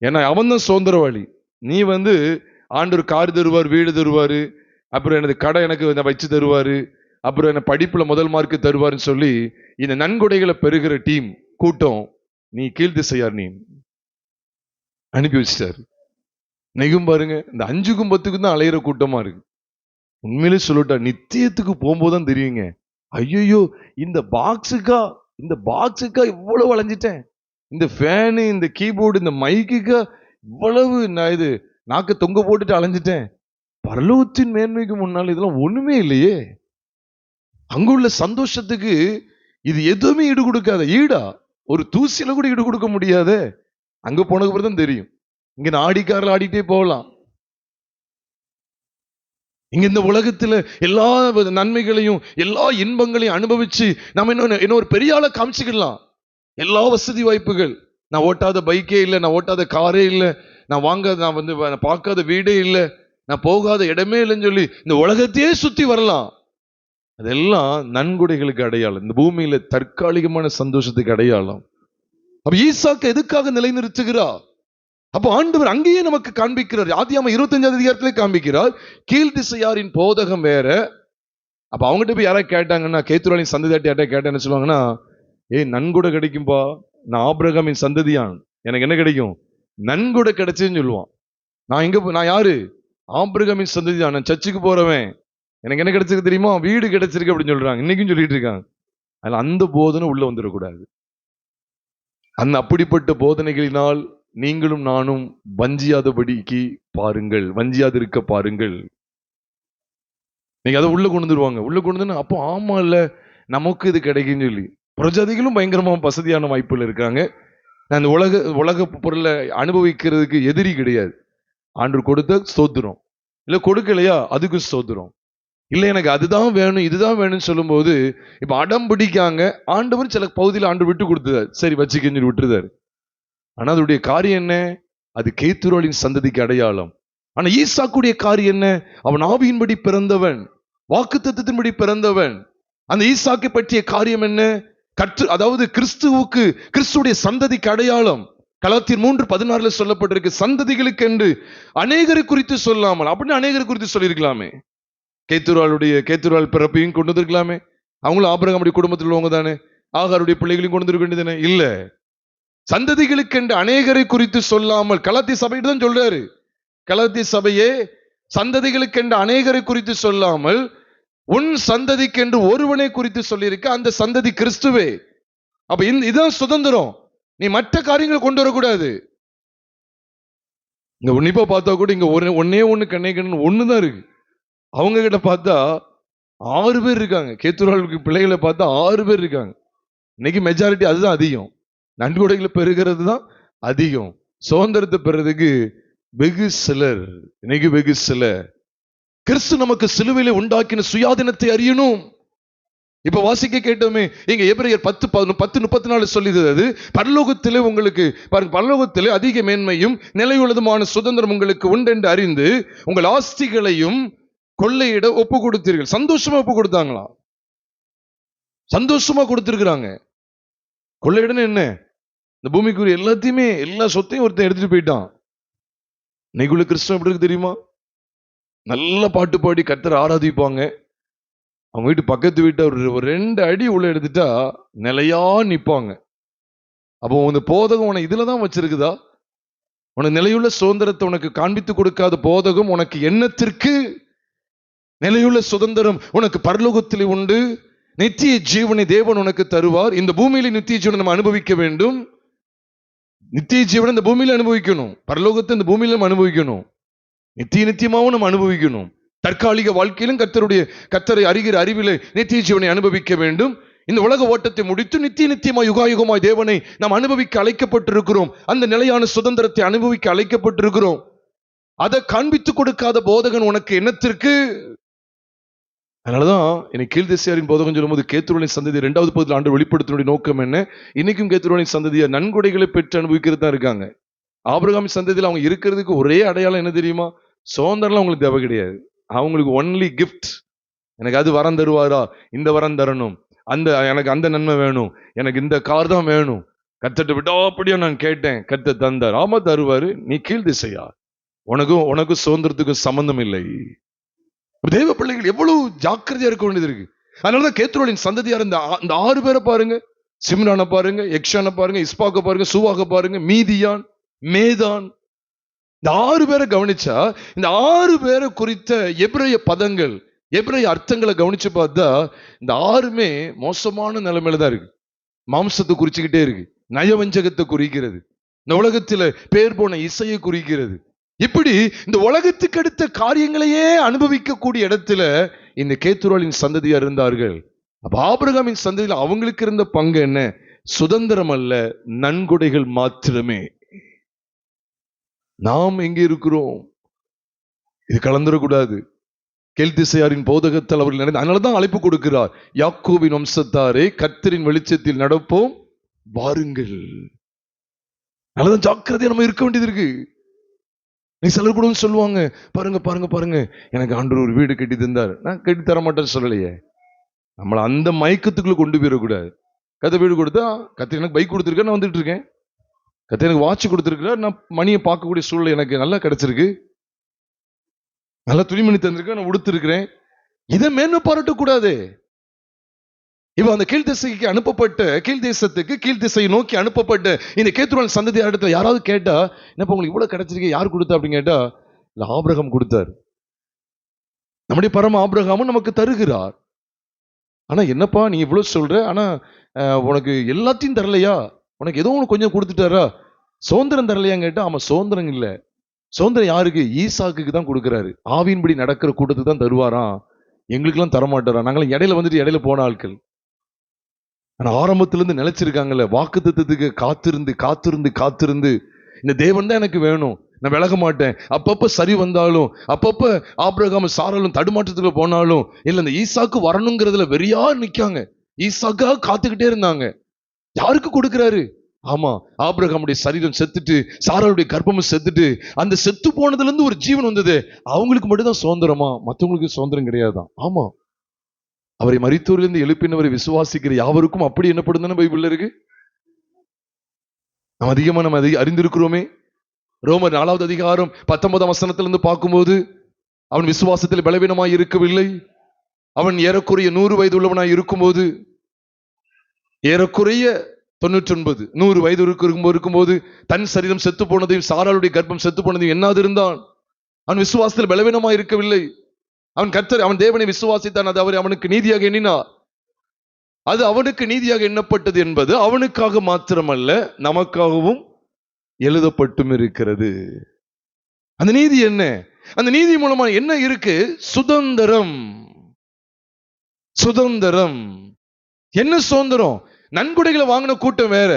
ஏன்னா அவன் தான் சுதந்திரவாளி. நீ வந்து ஆண்டவர் கார் தருவார், வீடு தருவாரு, அப்புறம் எனது கடை எனக்கு வச்சு தருவாரு, அப்புறம் என்ன படிப்புல முதல் மார்க்கு தருவாருன்னு சொல்லி இந்த நன்கொடைகளை பெறுகிற டீம் கூட்டம் நீ கீழ்த்திசையார் நீ அனுப்பி வச்சிட்டாரு. நெகும் பாருங்க, இந்த 5க்கும் 10க்கும் தான் அலையிற கூட்டமா இருக்கு. உண்மையிலே சொல்லட்டா, நித்தியத்துக்கு போகும்போதுதான் தெரியுங்க, ஐயோ இந்த பாக்ஸுக்கா இவ்வளவு அலைஞ்சிட்டேன், இந்த ஃபேனு, இந்த கீபோர்டு, இந்த மைக்குக்கா இவ்வளவு நான் இது நாக்க தொங்க போட்டுட்டு அலைஞ்சிட்டேன். பரலோகத்தின் மேன்மைக்கு முன்னால் இதெல்லாம் ஒண்ணுமே இல்லையே. அங்குள்ள சந்தோஷத்துக்கு இது எதுவுமே ஈடு கொடுக்காத. ஈடா? ஒரு தூசியில கூட ஈடு கொடுக்க முடியாது. அங்க போனதுக்கு அப்புறம் தான் தெரியும். இங்க ஆடிக்காரில் ஆடிட்டே போகலாம். இங்க இந்த உலகத்துல எல்லா நன்மைகளையும் எல்லா இன்பங்களையும் அனுபவிச்சு நம்ம என்ன ஒரு பெரிய ஆளை காமிச்சுக்கலாம். எல்லா வசதி வாய்ப்புகள், நான் ஓட்டாத பைக்கே இல்லை, நான் ஓட்டாத காரே இல்லை, நான் பார்க்காத வீடே இல்லை, நான் போகாத இடமே இல்லைன்னு சொல்லி இந்த உலகத்தையே சுத்தி வரலாம். அதெல்லாம் நன்கொடைகளுக்கு அடையாளம், இந்த பூமியில தற்காலிகமான சந்தோஷத்துக்கு அடையாளம். அப்ப ஈசாக்கு எதுக்காக நிலைநிறுத்துகிறார்? அப்ப ஆண்டவர் அங்கேயே நமக்கு காண்பிக்கிறார். ஆதியாகமம் 25வது அதிகாரத்திலே காண்பிக்கிறார். கீழ் திசையாரின் போதகம் வேற. அப்ப அவங்ககிட்ட போய் யாராவது கேட்டாங்கன்னா, கேத்துராளின் சந்ததியாட்டி யார்ட்ட கேட்டா என்ன சொல்லுவாங்கன்னா, நன்கொடை கிடைக்கும்பா, நான் ஆபிரகாமின் சந்ததியான், எனக்கு என்ன கிடைக்கும்? நன்கொடை கிடைச்சுன்னு சொல்லுவான். நான் யாரு? ஆபிரகாமின் சந்ததியான், நான் சர்ச்சுக்கு போறவன், எனக்கு என்ன கிடைச்சிருக்கு தெரியுமா? வீடு கிடைச்சிருக்கு அப்படின்னு சொல்றாங்க. இன்னைக்கும் சொல்லிட்டு இருக்காங்க. அதுல அந்த போதனை உள்ள வந்துடக்கூடாது. அந்த அப்படிப்பட்ட போதனைகளினால் நீங்களும் நானும் வஞ்சியாதபடிக்கு பாருங்கள், வஞ்சியாது இருக்க பாருங்கள். நீங்க அதை உள்ள கொண்டு வந்துருவாங்க. உள்ள கொண்டு வந்து அப்போ ஆமா இல்ல, நமக்கு இது கிடைக்குன்னு சொல்லி பிரஜாதிகளும் பயங்கரமா வசதியான வாய்ப்புகள் இருக்காங்க. நான் இந்த உலக பொருளை அனுபவிக்கிறதுக்கு எதிரி கிடையாது. ஆண்டு கொடுத்த ஸ்தோத்திரம், இல்ல கொடுக்கலையா அதுக்கு ஸ்தோத்திரம். இல்ல எனக்கு அதுதான் வேணும் இதுதான் வேணும்னு சொல்லும் போது இப்ப அடம் பிடிக்காங்க. ஆண்டவர் சில பகுதியில் ஆண்டு விட்டு கொடுத்தாரு, சரி வச்சுக்கன்னு விட்டுருதாரு. ஆனா அதோடைய காரியம் என்ன? அது கேத்துராளின் சந்ததிக்கு அடையாளம். ஆனா ஈசாக்குடைய காரியம் என்ன? அவன் ஆவியின்படி பிறந்தவன், வாக்குத்தத்தத்தின்படி பிறந்தவன். அந்த ஈசாக்கை பற்றிய காரியம் என்ன? அதாவது கிறிஸ்துவுடைய சந்ததிக்கு அடையாளம். கலாத்தியர் 3:16 சொல்லப்பட்டிருக்கு, சந்ததிகளுக்கு என்று அநேகரை குறித்து சொல்லாமல், அப்படின்னு அநேகரை குறித்து சொல்லியிருக்கலாமே. கேத்துராள் பிறப்பையும் கொண்டு வந்திருக்கலாமே. அவங்களும் ஆபிரகாமுடைய குடும்பத்தில் உள்ளவங்க தானே, ஆகாருடைய பிள்ளைகளையும் கொண்டு வந்திருக்க வேண்டியதானே? இல்ல, சந்ததிகளுக்கு என்று அநேகரை குறித்து சொல்லாமல், கலாத்திய சபையிட்டு தான் சொல்றாரு. கலாத்திய சபையே, சந்ததிகளுக்கு என்று அநேகரை குறித்து சொல்லாமல் உன் சந்ததிக்கு என்று ஒருவனை குறித்து சொல்லியிருக்க, அந்த சந்ததி கிறிஸ்துவே. அப்ப இதுதான் சுதந்திரம். நீ மற்ற காரியங்களை கொண்டு வரக்கூடாது. இங்க உன்னிப்பா பார்த்தா கூட இங்க ஒன்னே ஒண்ணு கண்ணைக்கண்ணு ஒண்ணுதான் இருக்கு. அவங்க கிட்ட பார்த்தா 6 பேர் இருக்காங்க. கேத்துராளுக்கு பிள்ளைகளை பார்த்தா 6 பேர் இருக்காங்க. இன்னைக்கு மெஜாரிட்டி அதுதான் அதிகம். நன்கொடைகளை பெறுகிறது தான் அதிகம். சுதந்திரத்தை பெறதுக்கு வெகு சிலர், இன்னைக்கு வெகு சிலர். கிறிஸ்து நமக்கு சிலுவையிலே உண்டாக்கின சுயாதீனத்தை அறியணும். இப்ப வாசிக்க கேட்டோமே, இங்க எபிரேயர் 10:34 சொல்லிது. பரலோகத்திலே உங்களுக்கு பாருங்க, பரலோகத்திலே அதிக மேன்மையும் நிலையுள்ளதுமான சுதந்திரம் உங்களுக்கு உண்டு என்று அறிந்து உங்கள் ஆஸ்திகளையும் கொள்ளையிட ஒப்பு கொடுத்தீர்கள். சந்தோஷமா ஒப்பு கொடுத்தாங்களா? சந்தோஷமா கொடுத்திருக்கிறாங்க. கொள்ளையிடன்னு என்ன? இந்த பூமிக்குரிய எல்லாத்தையுமே, எல்லா சொத்தையும் ஒருத்தன் எடுத்துட்டு போயிட்டான். இன்னைக்குள்ள கிறிஸ்தவம் எப்படி இருக்கு தெரியுமா? நல்ல பாட்டு பாடி கர்த்தரை ஆராதிப்பாங்க. அவங்க வீட்டு பக்கத்து வீட்டை ஒரு 2 அடி உள்ள எடுத்துட்டா நிலையா நிப்பாங்க. அப்போ உங்க போதகம் உனக்கு இதுலதான் வச்சிருக்குதா? உனக்கு நிலையுள்ள சுதந்திரத்தை உனக்கு காண்பித்து கொடுக்காத போதகம் உனக்கு என்னத்திற்கு? நிலையுள்ள சுதந்திரம் உனக்கு பரலோகத்திலே உண்டு. நித்திய ஜீவனை தேவன் உனக்கு தருவார். இந்த பூமியில நித்திய ஜீவனை நம்ம அனுபவிக்க வேண்டும். நித்திய ஜீவனை இந்த பூமியில அனுபவிக்கணும், பரலோகத்தை இந்த பூமியில நம்ம அனுபவிக்கணும், நித்தியமாவும் நம்ம அனுபவிக்கணும். தற்காலிக வாழ்க்கையிலும் கர்த்தரை அறிகிற அறிவிலே நித்திய ஜீவனை அனுபவிக்க வேண்டும். இந்த உலக ஓட்டத்தை முடித்து நித்தியமாய் யுகாயுகமாய் தேவனை நாம் அனுபவிக்க அழைக்கப்பட்டிருக்கிறோம். அந்த நிலையான சுதந்திரத்தை அனுபவிக்க அழைக்கப்பட்டிருக்கிறோம். அதை காண்பித்து கொடுக்காத போதகன் உனக்கு என்னத்திற்கு? அதனாலதான் இன்னைக்கு கீழ்திசையாரின் போதகம் சொல்லும் போது கேத்துராளின் சந்ததி 2வது பகுதியில் ஆண்டு வெளிப்படுத்தினுடைய நோக்கம் என்ன? இன்னைக்கும் கேத்துராளின் சந்ததியை நன்கொடைகளை பெற்று அனுபவிக்கிறது தான் இருக்காங்க. ஆபிரகாமின் சந்ததியில் அவங்க இருக்கிறதுக்கு ஒரே அடையாளம் என்ன தெரியுமா? சுதந்திரம்லாம் அவங்களுக்கு தேவை கிடையாது. அவங்களுக்கு ஒன்லி கிஃப்ட். எனக்கு அது வரம் தருவாரா, இந்த வரம் தரணும், எனக்கு அந்த நன்மை வேணும், எனக்கு இந்த கார் தான் வேணும், கர்த்தர்ட்ட விடாப்படியா நான் கேட்டேன், கர்த்தர் தந்தார். ஆமா தருவாரு. நீ கீழ் திசையா, உனக்கும் சுதந்திரத்துக்கும் சம்பந்தம் இல்லை. தேவ பிள்ளைகள் எவ்வளவு ஜாக்கிரதையா இருக்க வேண்டியது இருக்கு. அதனாலதான் கேத்துராளின் சந்ததியார் இந்த 6 பேரை பாருங்க. சிம்ரானை பாருங்க, எக்ஷானை பாருங்க, இஸ்பாக்க பாருங்க, சூவாக பாருங்க, மீதியான், மேதான். இந்த 6 பேரை கவனிச்சா, இந்த 6 பேரை குறித்த எபிரேய பதங்கள், எபிரேய அர்த்தங்களை கவனிச்சு பார்த்தா இந்த 6மே மோசமான நிலைமையில தான் இருக்கு. மாம்சத்தை குறிச்சுக்கிட்டே இருக்கு, நயவஞ்சகத்தை குறிக்கிறது, இந்த உலகத்துல பேர் போன இசையை குறிக்கிறது. இப்படி இந்த உலகத்துக்கு அடுத்த காரியங்களையே அனுபவிக்க கூடிய இடத்துல இந்த கேத்துராளின் சந்ததியார் இருந்தார்கள். அப்ப ஆபிரகாமின் சந்ததியில் அவங்களுக்கு இருந்த பங்கு என்ன? சுதந்திரம் அல்ல, நன்கொடைகள் மாத்திரமே. நாம் எங்கே இருக்கிறோம்? இது கலந்துடக்கூடாது. கீழ் திசையாரின் போதகத்தால் அவர்கள் நடந்து, அதனாலதான் அழைப்பு கொடுக்கிறார், யாக்கோபின் வம்சத்தாரே கர்த்தரின் வெளிச்சத்தில் நடப்போம் வாருங்கள். அதனாலதான் ஜாக்கிரதையா நம்ம இருக்க வேண்டியது இருக்கு. நீ சிலர் கூட சொல்லுவாங்க, பாருங்க பாருங்க பாருங்க, எனக்கு ஆண்டவர் ஒரு வீடு கட்டி தந்தார். நான் கட்டி தர மாட்டேன்னு சொல்லலையே. நம்மளை அந்த மயக்கத்துக்குள்ள கொண்டு போயிடக்கூடாது. கதை வீடு கொடுத்தா, கத்திரி எனக்கு பைக் கொடுத்துருக்க, நான் வந்துட்டு இருக்கேன். கத்திரி எனக்கு வாட்ச் கொடுத்துருக்க, நான் மணியை பார்க்கக்கூடிய சூழ்நிலை எனக்கு நல்லா கிடைச்சிருக்கு. நல்லா துணிமணி தந்திருக்க, நான் உடுத்திருக்கிறேன். இதை மேன்மை பாராட்டக்கூடாது. இப்ப அந்த கீழ் திசைக்கு அனுப்பப்பட்ட, கீழ் தேசத்துக்கு கீழ் திசையை நோக்கி அனுப்பப்பட்ட இந்த கேத்துருவான் சந்ததி இடத்துல யாராவது கேட்டா, என்னப்பா உங்களுக்கு இவ்வளவு கிடைச்சிருக்கு, யார் கொடுத்தா அப்படின்னு கேட்டா, இல்ல ஆபிரகாம் கொடுத்தார். நம்முடைய பரம ஆபிரகாமும் நமக்கு தருகிறார். ஆனா என்னப்பா நீ இவ்வளவு சொல்ற, ஆனா உனக்கு எல்லாத்தையும் தரலையா, உனக்கு ஏதோ ஒன்று கொஞ்சம் கொடுத்துட்டாரா, சுதந்திரம் தரலையான்னு கேட்டா, ஆமா சுதந்திரம் இல்ல. சுதந்திரம் யாருக்கு? ஈசாக்குக்கு தான் கொடுக்கிறாரு. ஆவியின்படி நடக்கிற கூட்டத்துக்கு தான் தருவாராம், எங்களுக்கு எல்லாம் தரமாட்டாரா. நாங்களும் இடையில வந்துட்டு இடையில போன ஆட்கள். ஆனா ஆரம்பத்துல இருந்து நிலைச்சிருக்காங்கல்ல, வாக்குத்தத்தத்துக்கு காத்திருந்து காத்திருந்து காத்திருந்து, இந்த தேவன் தான் எனக்கு வேணும், நான் விலக மாட்டேன். அப்பப்ப சரி வந்தாலும், அப்பப்ப ஆபிரகாம் சாராலும் தடுமாற்றத்துல போனாலும், இல்ல இந்த ஈசாக்கு வரணுங்கிறதுல வெறியா நிக்காங்க. ஈசாக்கா காத்துக்கிட்டே இருந்தாங்க. யாருக்கு கொடுக்கிறாரு? ஆமா, ஆபிரகாமுடைய சரீரம் செத்துட்டு, சாராளுடைய கர்ப்பமும் செத்துட்டு, அந்த செத்து போனதுல இருந்து ஒரு ஜீவன் வந்தது. அவங்களுக்கு மட்டும்தான் சுதந்திரமா, மற்றவங்களுக்கு சுதந்திரம் கிடையாதான். ஆமா, அவரை மரித்தோரிலிருந்து எழுப்பினவரை விசுவாசிக்கிற யாவருக்கும் அப்படி என்னப்படும் பைபிள்ல இருக்கு. நாம் அதிகமா நம்ம அதை அறிந்திருக்கிறோமே. ரோமர் 4வது அதிகாரம் 19ஆம் வசனத்திலிருந்து பார்க்கும்போது, அவன் விசுவாசத்தில் பலவீனமாய் இருக்கவில்லை. அவன் ஏறக்குறைய 100 வயது உள்ளவனாய் இருக்கும்போது, ஏறக்குறைய 99 100 வயது இருக்கும்போது தன் சரீரம் செத்து போனதையும் சாராளுடைய கர்ப்பம் செத்து போனதையும் என்னாது இருந்தான். அவன் விசுவாசத்தில் பலவீனமாய் இருக்கவில்லை. அவன் கர்த்தர், அவன் தேவனை விசுவாசித்தான், அது அவனுக்கு நீதியாக எண்ணினார். அது அவனுக்கு நீதியாக எண்ணப்பட்டது என்பது அவனுக்காக மாத்திரமல்ல, நமக்காகவும் எழுதப்பட்டும் இருக்கிறது. அந்த நீதி என்ன? அந்த நீதி மூலமா என்ன இருக்கு? சுதந்திரம். சுதந்திரம் என்ன? சுதந்திரம். நன்கொடைகளை வாங்கின கூட்டம் வேற.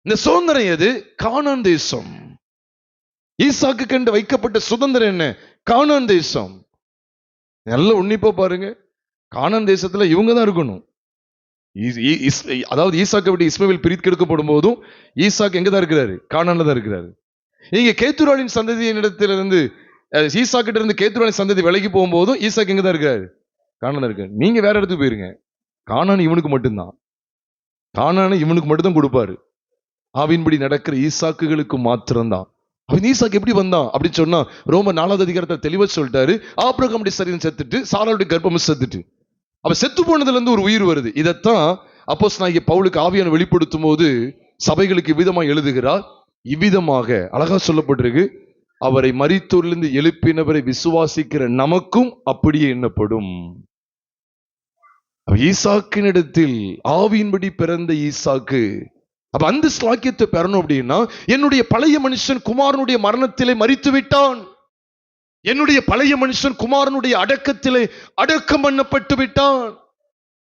இந்த சுதந்திரம் எது? கானான் தேசம். ஈசாக்கு கண்டு வைக்கப்பட்ட சுதந்திரம் என்ன? கானான் தேசம். நல்ல உன்னிப்பா பாருங்க, கானான் தேசத்துல இவங்க தான் இருக்கணும். அதாவது ஈசாக்கை விட்டு இஸ்மவேல் பிரித்து எடுக்கப்படும் போதும் ஈசாக்கு எங்க தான் இருக்கிறாரு? கானான்ல தான் இருக்கிறாரு. இங்க கேத்துராளின் சந்ததியின் இடத்திலிருந்து, ஈசாக்கிட்ட இருந்து கேத்துராளின் சந்ததி விலகி போகும்போதும் ஈசாக்கு எங்க தான் இருக்காரு? கானான் இருக்காரு. நீங்க வேற இடத்துக்கு போயிருங்க, கானான் இவனுக்கு மட்டும்தான். கானான் இவனுக்கு மட்டும்தான் கொடுப்பாரு. ஆவின்படி நடக்கிற ஈசாக்குகளுக்கு மாத்திரம்தான். அவன் ஈசாக்கு எப்படி வந்தான் அப்படின்னு சொன்னா, ரோமர் 4வது அதிகாரத்தை தெளிவா சொல்லிட்டாரு. ஆபிரகாமுடைய சரீரம் செத்துட்டு, சாராளுடைய கர்ப்பமும் செத்துட்டு, அவ செத்து போனதுல இருந்து ஒரு உயிர் வருது. இதைத்தான் அப்போஸ்தலனாகிய பவுலுக்கு ஆவியான வெளிப்படுத்தும் போது சபைகளுக்கு இவ்விதமாக எழுதுகிறார். இவ்விதமாக அழகா சொல்லப்பட்டிருக்கு, அவரை மரித்தோரிலிருந்து எழுப்பினவரை விசுவாசிக்கிற நமக்கும் அப்படியே எண்ணப்படும். ஈசாக்கினிடத்தில் ஆவியின்படி பிறந்த ஈசாக்கு. அப்ப அந்த ஸ்லாக்கியத்தை பெறணும் அப்படின்னா, என்னுடைய பழைய மனுஷன் குமாரனுடைய மரணத்திலே மரித்து விட்டான். என்னுடைய பழைய மனுஷன் குமாரனுடைய அடக்கத்திலே அடக்கம் பண்ணப்பட்டு விட்டான்.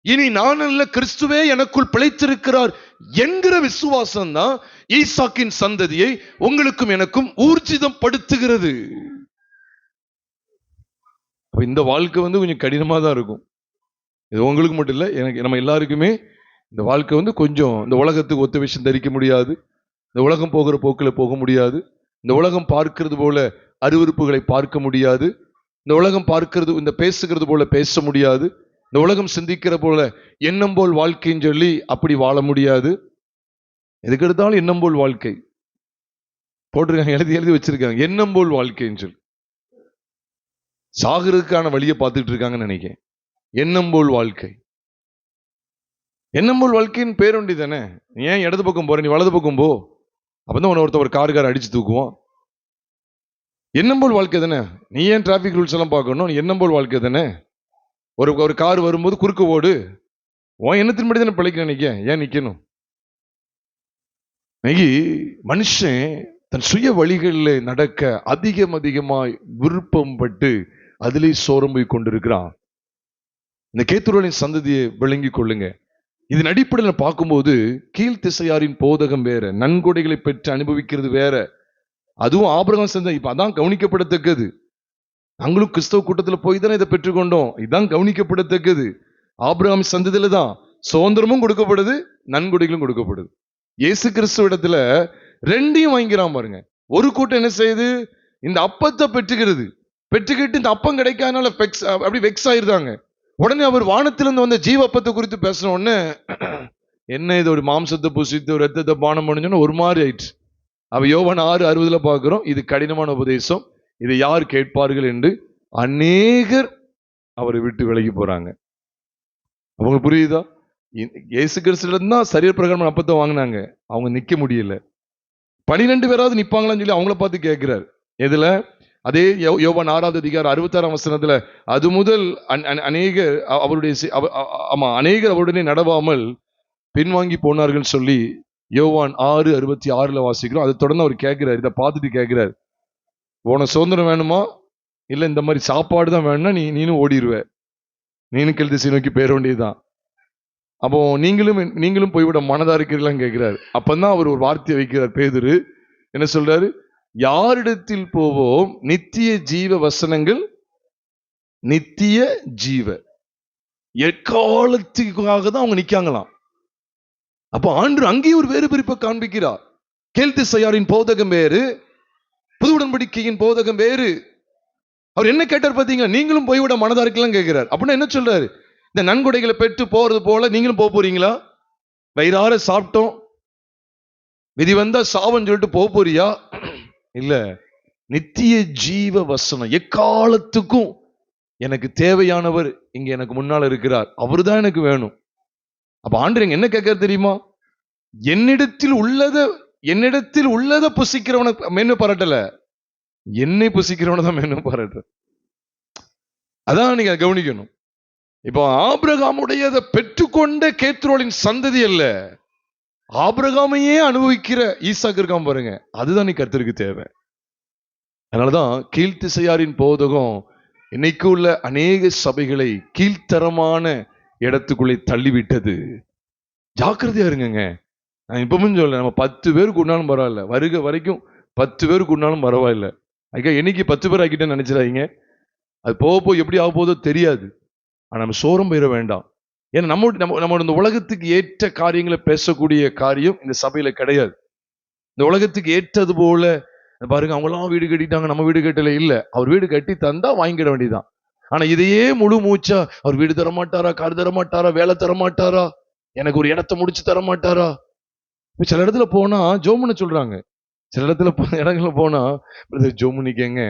இனி நான் அல்ல, கிறிஸ்துவே எனக்குள் பிழைத்திருக்கிறார் என்கிற விசுவாசம் தான் ஈசாக்கின் சந்ததியை உங்களுக்கும் எனக்கும் ஊர்ஜிதம் படுத்துகிறது. இந்த வாழ்க்கை கொஞ்சம் கடினமா தான் இருக்கும். இது உங்களுக்கு மட்டும் இல்ல, எனக்கு, நம்ம எல்லாருக்குமே இந்த வாழ்க்கை கொஞ்சம், இந்த உலகத்துக்கு ஒத்த விஷயம் தரிக்க முடியாது. இந்த உலகம் போகிற போக்கில் போக முடியாது. இந்த உலகம் பார்க்கிறது போல அருவருப்புகளை பார்க்க முடியாது. இந்த உலகம் பார்க்கிறது, இந்த பேசுகிறது போல பேச முடியாது. இந்த உலகம் சிந்திக்கிற போல எண்ணம் போல் வாழ்க்கைன்னு சொல்லி அப்படி வாழ முடியாது. எதுக்கு எடுத்தாலும் எண்ணம் போல் வாழ்க்கை போட்டிருக்காங்க, எழுதி எழுதி வச்சிருக்காங்க, எண்ணம் போல் வாழ்க்கைன்னு சொல்லி. சாகிறதுக்கான வழியை பார்த்துட்டு இருக்காங்கன்னு நினைக்கிறேன். எண்ணம் போல் வாழ்க்கை. எண்ணம் போல் வாழ்க்கைன்னு பேருண்டி தானே. நீ ஏன் இடது பக்கம் போற, நீ வலது பக்கம் போ. அப்பதான் உன்னை ஒருத்தர் ஒரு கார் அடிச்சு தூக்குவோம். எண்ணம் போல் வாழ்க்கை தானே. நீ ஏன் டிராபிக் ரூல்ஸ் எல்லாம் பார்க்கணும்? எண்ணம் போல் வாழ்க்கை தானே. ஒரு கார் வரும்போது குறுக்க ஓடு. உன் எண்ணத்தின்படி தானே பிழைக்க நினைக்க, ஏன் நிக்கணும்? மனுஷன் தன் சுய வழிகளில் நடக்க அதிகமாய் விருப்பம் பட்டு அதிலே சோரம் போய் கொண்டிருக்கிறான். இந்த கேத்துருவின் சந்ததியை விளங்கி கொள்ளுங்க. இதன் அடிப்படையில் பார்க்கும்போது கீழ்த்திசையாரின் போதகம் வேற, நன்கொடைகளை பெற்று அனுபவிக்கிறது வேற. அதுவும் ஆபிரகாம் சந்ததி. இப்ப அதான் கவனிக்கப்படத்தக்கது. நாங்களும் கிறிஸ்தவ கூட்டத்துல போய் தானே இதை பெற்றுக்கொண்டோம். இதுதான் கவனிக்கப்படத்தக்கது. ஆபிரகாம் சந்ததியில தான் சுதந்திரமும் கொடுக்கப்படுது, நன்கொடைகளும் கொடுக்கப்படுது. இயேசு கிறிஸ்துவ இடத்துல ரெண்டையும் வாங்கிக்கிறான் பாருங்க. ஒரு கூட்டம் என்ன செய்யுது, இந்த அப்பத்தை பெற்றுக்கிட்டு இந்த அப்பம் கிடைக்காதனால அப்படி வெக்ஸ் ஆயிருந்தாங்க. உடனே அவர் வானத்திலிருந்து வந்த ஜீவ அப்பத்தை குறித்து பேசின உடனே என்ன இது, ஒரு மாம்சத்தை புசித்து ஒரு ரத்தத்தை பானம் பண்ணிச்சோன்னு ஒரு மாதிரி ஆயிடுச்சு. அவ யோவான் 6:60 பார்க்கிறோம், இது கடினமான உபதேசம், இதை யார் கேட்பார்கள் என்று அநேகர் அவரை விட்டு விலகி போறாங்க. அவங்களுக்கு புரியுதா? இயேசு கிறிஸ்துவிடம் தான் சரீர பிரகாரம் அப்பத்தை வாங்கினாங்க, அவங்க நிக்க முடியல. 12 பேராவது நிப்பாங்களான்னு சொல்லி அவங்கள பார்த்து கேட்கிறார். எதுல? அதே யோவான் 6:66 அது முதல் அநேகர் அவருடனே நடவாமல் பின்வாங்கி போனார்கள் சொல்லி யோவான் 6:66 வாசிக்கிறோம். அதை தொடர்ந்து அவர் கேட்கிறார், இதை பார்த்துட்டு கேட்கிறார், உனக்கு சுதந்திரம் வேணுமா, இல்ல இந்த மாதிரி சாப்பாடு தான் வேணும்னா நீனும் ஓடிடுவ, நீனும் கெழு திசை நோக்கி போயிட வேண்டியதுதான். அப்போ நீங்களும் போய்விட மனதா இருக்கிறீங்களான்னு கேட்கிறார். அப்பதான் அவர் ஒரு வார்த்தையை வைக்கிறார். பேதுரு என்ன சொல்றாரு? யாரிடத்தில் போவோம், நித்திய ஜீவ வசனங்கள், நித்திய ஜீவ, எக்காலத்துக்காக தான் அவங்க நிக்காங்களாம். அப்போ ஆண்டு அங்கேயும் ஒரு வேறு பிரிப்பை காண்பிக்கிறார். கீழ்த்திசையாரின் போதகம் வேறு, புது உடன்படிக்கையின் போதகம் வேறு. அவர் என்ன கேட்டார் பாத்தீங்களா? நீங்களும் போய்விட மனதா இருக்கலாம் கேட்கிறார். அப்படின்னா என்ன சொல்றாரு? இந்த நன்கொடைகளை பெற்று போறது போல நீங்களும் போறீங்களா? வயிறார சாப்பிட்டோம், விதி வந்தா சாவன்னு சொல்லிட்டு போறியா? இல்ல, நித்திய ஜீவ வசனம், எக்காலத்துக்கும் எனக்கு தேவையானவர் இங்க எனக்கு முன்னால இருக்கிறார், அவருதான் எனக்கு வேணும். அப்ப ஆண்டவர் என்ன கேட்க தெரியுமா? என்னிடத்தில் உள்ளத புசிக்கிறவனை மென்னு பாராட்டல, என்னை புசிக்கிறவனை தான் மென்னு பாராட்ட. அதான் நீங்க கவனிக்கணும். இப்போ ஆபிரகாமுடையதை பெற்றுக்கொண்ட கேத்ரோலின் சந்ததி அல்ல, ஆபிரகாமையே அனுபவிக்கிற ஈசாக்கு இருக்கான் பாருங்க, அதுதான் நீ கர்த்தருக்கு தேவை. அதனாலதான் கீழ்த்திசையாரின் போதகம் இன்னைக்கு உள்ள அநேக சபைகளை கீழ்த்தரமான இடத்துக்குள்ளே தள்ளிவிட்டது. ஜாக்கிரதையா இருங்க. நான் இப்பவும் சொல்ல, நம்ம 10 பேர் கூடினாலும் பரவாயில்ல, வருக வரைக்கும் 10 பேர் கூடினாலும் பரவாயில்ல. அதுக்காக என்னைக்கு 10 பேர் ஆக்கிட்டேன்னு நினைச்சிடாதீங்க. அது போக எப்படி ஆக போதோ தெரியாது. ஆனா நம்ம சோரம் போயிட வேண்டாம். ஏன்னா நம்ம இந்த உலகத்துக்கு ஏற்ற காரியங்களை பேசக்கூடிய காரியம் இந்த சபையில கிடையாது. இந்த உலகத்துக்கு ஏற்றது போல பாருங்க, அவங்களாம் வீடு கட்டிட்டாங்க, நம்ம வீடு கட்டல. இல்ல, அவர் வீடு கட்டி தந்தா வாங்கிட வேண்டியதான். ஆனா இதையே முழு மூச்சா, அவர் வீடு தர மாட்டாரா, கார் தர மாட்டாரா, வேலை தர மாட்டாரா, எனக்கு ஒரு இடத்தை முடிச்சு தர மாட்டாரா. சில இடத்துல போனா ஜோமுன்னு சொல்றாங்க, சில இடங்கள்ல போனா ஜோமுனிக்கங்க,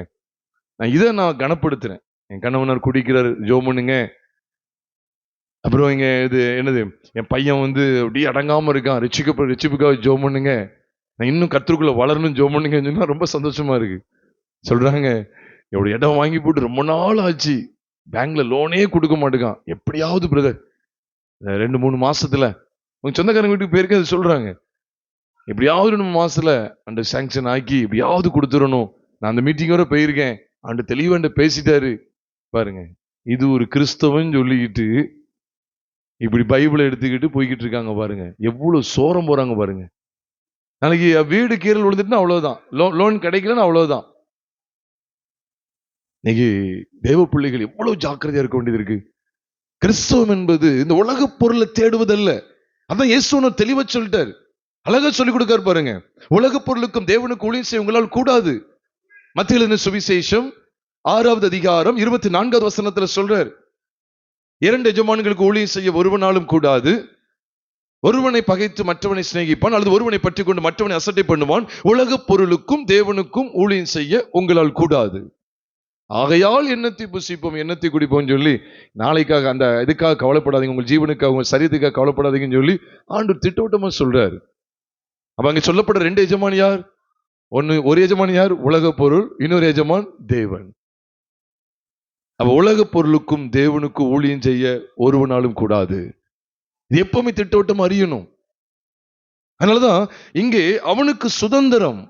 நான் கனப்படுத்துறேன். என் கணவனர் குடிக்கிறார், ஜோமுனுங்க. அப்புறம் இங்க இது என்னது, என் பையன் அப்படியே அடங்காம இருக்கான், ரிச்சிப்புக்காக ஜோமுனுங்க. நான் இன்னும் கர்த்தருக்குள்ள வளரணும், ஜோமுனுங்கன்னு சொன்னா ரொம்ப சந்தோஷமா இருக்கு. சொல்றாங்க, எவ்வளவு இடம் வாங்கி போட்டு ரொம்ப நாள் ஆச்சு, பேங்க்ல லோனே கொடுக்க மாட்டேங்கான், எப்படியாவது பிரதர் 2-3 மாசத்துல உங்க சொந்தக்காரங்க வீட்டுக்கு போயிருக்க, அது சொல்றாங்க, எப்படியாவது 2 மாசத்துல அந்த சாங்ஷன் ஆக்கி எப்படியாவது கொடுத்துடணும். நான் அந்த மீட்டிங் வர போயிருக்கேன், அந்த தெளிவாண்ட பேசிட்டாரு. பாருங்க, இது ஒரு கிறிஸ்தவன் சொல்லிக்கிட்டு இப்படி பைபிளை எடுத்துக்கிட்டு போய்கிட்டு இருக்காங்க பாருங்க, எவ்வளவு சோரம் போறாங்க பாருங்க. நாளைக்கு வீடு கீரல் விழுந்துட்டுனா அவ்வளவுதான், லோன் கிடைக்கலன்னு அவ்வளவுதான். இன்னைக்கு தேவ பிள்ளைகள் எவ்வளவு ஜாக்கிரதையா இருக்க வேண்டியது இருக்கு. கிறிஸ்தவம் என்பது இந்த உலக பொருளை தேடுவதல்ல. அதான் இயேசு தெளிவா சொல்லிட்டாரு, அழகா சொல்லிக் கொடுக்காரு பாருங்க. உலக பொருளுக்கும் தேவனுக்கு ஊழியம் செய்ய உங்களால் கூடாது. மத்திய எழுதின சுவிசேஷம் 6வது அதிகாரம் 24வது வசனத்துல சொல்றார், 2 எஜமான்களுக்கு ஊழியம் செய்ய ஒருவனாலும் கூடாது. ஒருவனை பகைத்து மற்றவனை சிநேகிப்பான், அல்லது ஒருவனை பற்றி கொண்டு மற்றவனை அசட்டை பண்ணுவான். உலக பொருளுக்கும் தேவனுக்கும் ஊழியம் செய்ய உங்களால் கூடாது. ஆகையால் எண்ணத்தை புசிப்போம், எண்ணத்தை குடிப்போம் சொல்லி நாளைக்காக அந்த இதுக்காக கவலைப்படாதீங்க, உங்கள் ஜீவனுக்காக உங்கள் சரீரத்துக்காக கவலைப்படாதீங்கன்னு சொல்லி ஆண்டு திட்டவட்டமா சொல்றாரு. அப்ப அங்க சொல்லப்படுற 2 எஜமான் யார்? ஒரு எஜமான் யார்? உலக பொருள். இன்னொரு எஜமான் தேவன். அப்ப உலக பொருளுக்கும் தேவனுக்கும் ஊழியம் செய்ய ஒருவனாலும் கூடாது. இது எப்பவுமே திட்டவட்டம் அறியணும். அதனாலதான் இங்கே அவனுக்கு சுதந்திரம்.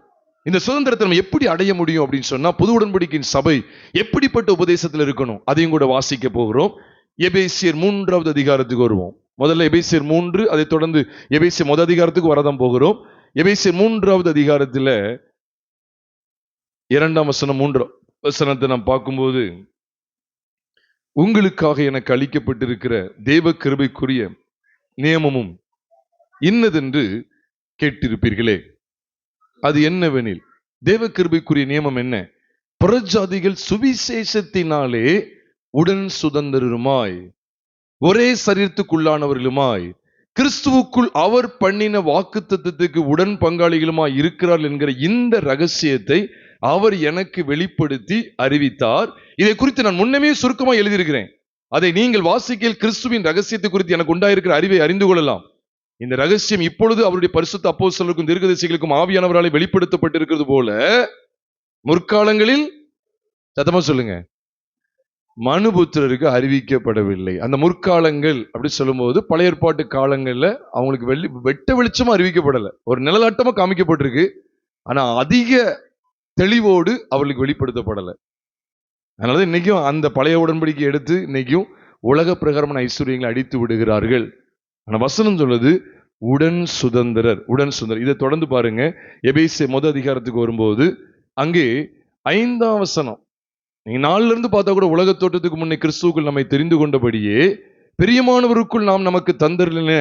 இந்த சுதந்திரத்தை நம்ம எப்படி அடைய முடியும் அப்படின்னு சொன்னா, புது உடன்படிக்கையின் சபை எப்படிப்பட்ட உபதேசத்தில் இருக்கணும் அதையும் கூட வாசிக்க போகிறோம். எபேசியர் 3வது அதிகாரத்துக்கு வருவோம். முதல்ல எபேசியர் 3, அதை தொடர்ந்து எபேசியர் முதல் அதிகாரத்துக்கு வரதான் போகிறோம். எபேசியர் 3வது அதிகாரத்துல 2ஆம் வசனம் 3ஆம் வசனத்தை நாம் பார்க்கும்போது, உங்களுக்காக எனக்கு அளிக்கப்பட்டிருக்கிற தேவ கிருபைக்குரிய நியமமும் இன்னதென்று கேட்டிருப்பீர்களே. அது என்னவெனில், தேவ கிருபைக்குரிய நியமம் என்ன? புறஜாதிகள் சுவிசேஷத்தினாலே உடன் சுதந்திரருமாய், ஒரே சரீரத்துக்குள்ளானவர்களுமாய், கிறிஸ்துவுக்குள் அவர் பண்ணின வாக்குத்தத்தத்துக்கு உடன் பங்காளிகளுமாய் இருக்கிறார்கள் என்கிற இந்த ரகசியத்தை அவர் எனக்கு வெளிப்படுத்தி அறிவித்தார். இதை குறித்து நான் முன்னமே சுருக்கமாக எழுதியிருக்கிறேன். அதை நீங்கள் வாசிக்கையில் கிறிஸ்துவின் ரகசியத்தை குறித்து எனக்கு உண்டாயிருக்கிற அறிவை அறிந்து கொள்ளலாம். இந்த ரகசியம் இப்பொழுது அவருடைய பரிசுத்த அப்போஸ்தலருக்கும் தீர்க்கதரிசிகளுக்கும் ஆவியானவராலே வெளிப்படுத்தப்பட்டிருக்கிறது போல, முற்காலங்களில் சத்தமா சொல்லுங்க, மனுபுத்திரருக்கு அறிவிக்கப்படவில்லை. அந்த முற்காலங்கள் அப்படி சொல்லும்போது பழைய ஏற்பாட்டு காலங்கள்ல அவங்களுக்கு வெட்ட வெளிச்சமா அறிவிக்கப்படலை, ஒரு நிழலாட்டமா காமிக்கப்பட்டிருக்கு. ஆனா அதிக தெளிவோடு அவர்களுக்கு வெளிப்படுத்தப்படலை. அதனால இன்னைக்கும் அந்த பழைய உடன்படிக்கை எடுத்து இன்னைக்கும் உலக பிரகாரமான ஐஸ்வர்யங்களை அடித்து விடுகிறார்கள். ஆனா வசனம் சொல்லுது உடன் சுதந்திரர், உடன் சுதந்திரர். இதை தொடர்ந்து பாருங்க, எபேசியர் முதல் அதிகாரத்துக்கு வரும்போது அங்கே 5ஆம் வசனம், நீங்க 4ல இருந்து பார்த்தா கூட, உலக தோற்றத்துக்கு முன்னே கிறிஸ்துவுக்குள் நம்மை தெரிந்து கொண்டபடியே பிரியமானவருக்குள் நாம் நமக்கு தந்தருளின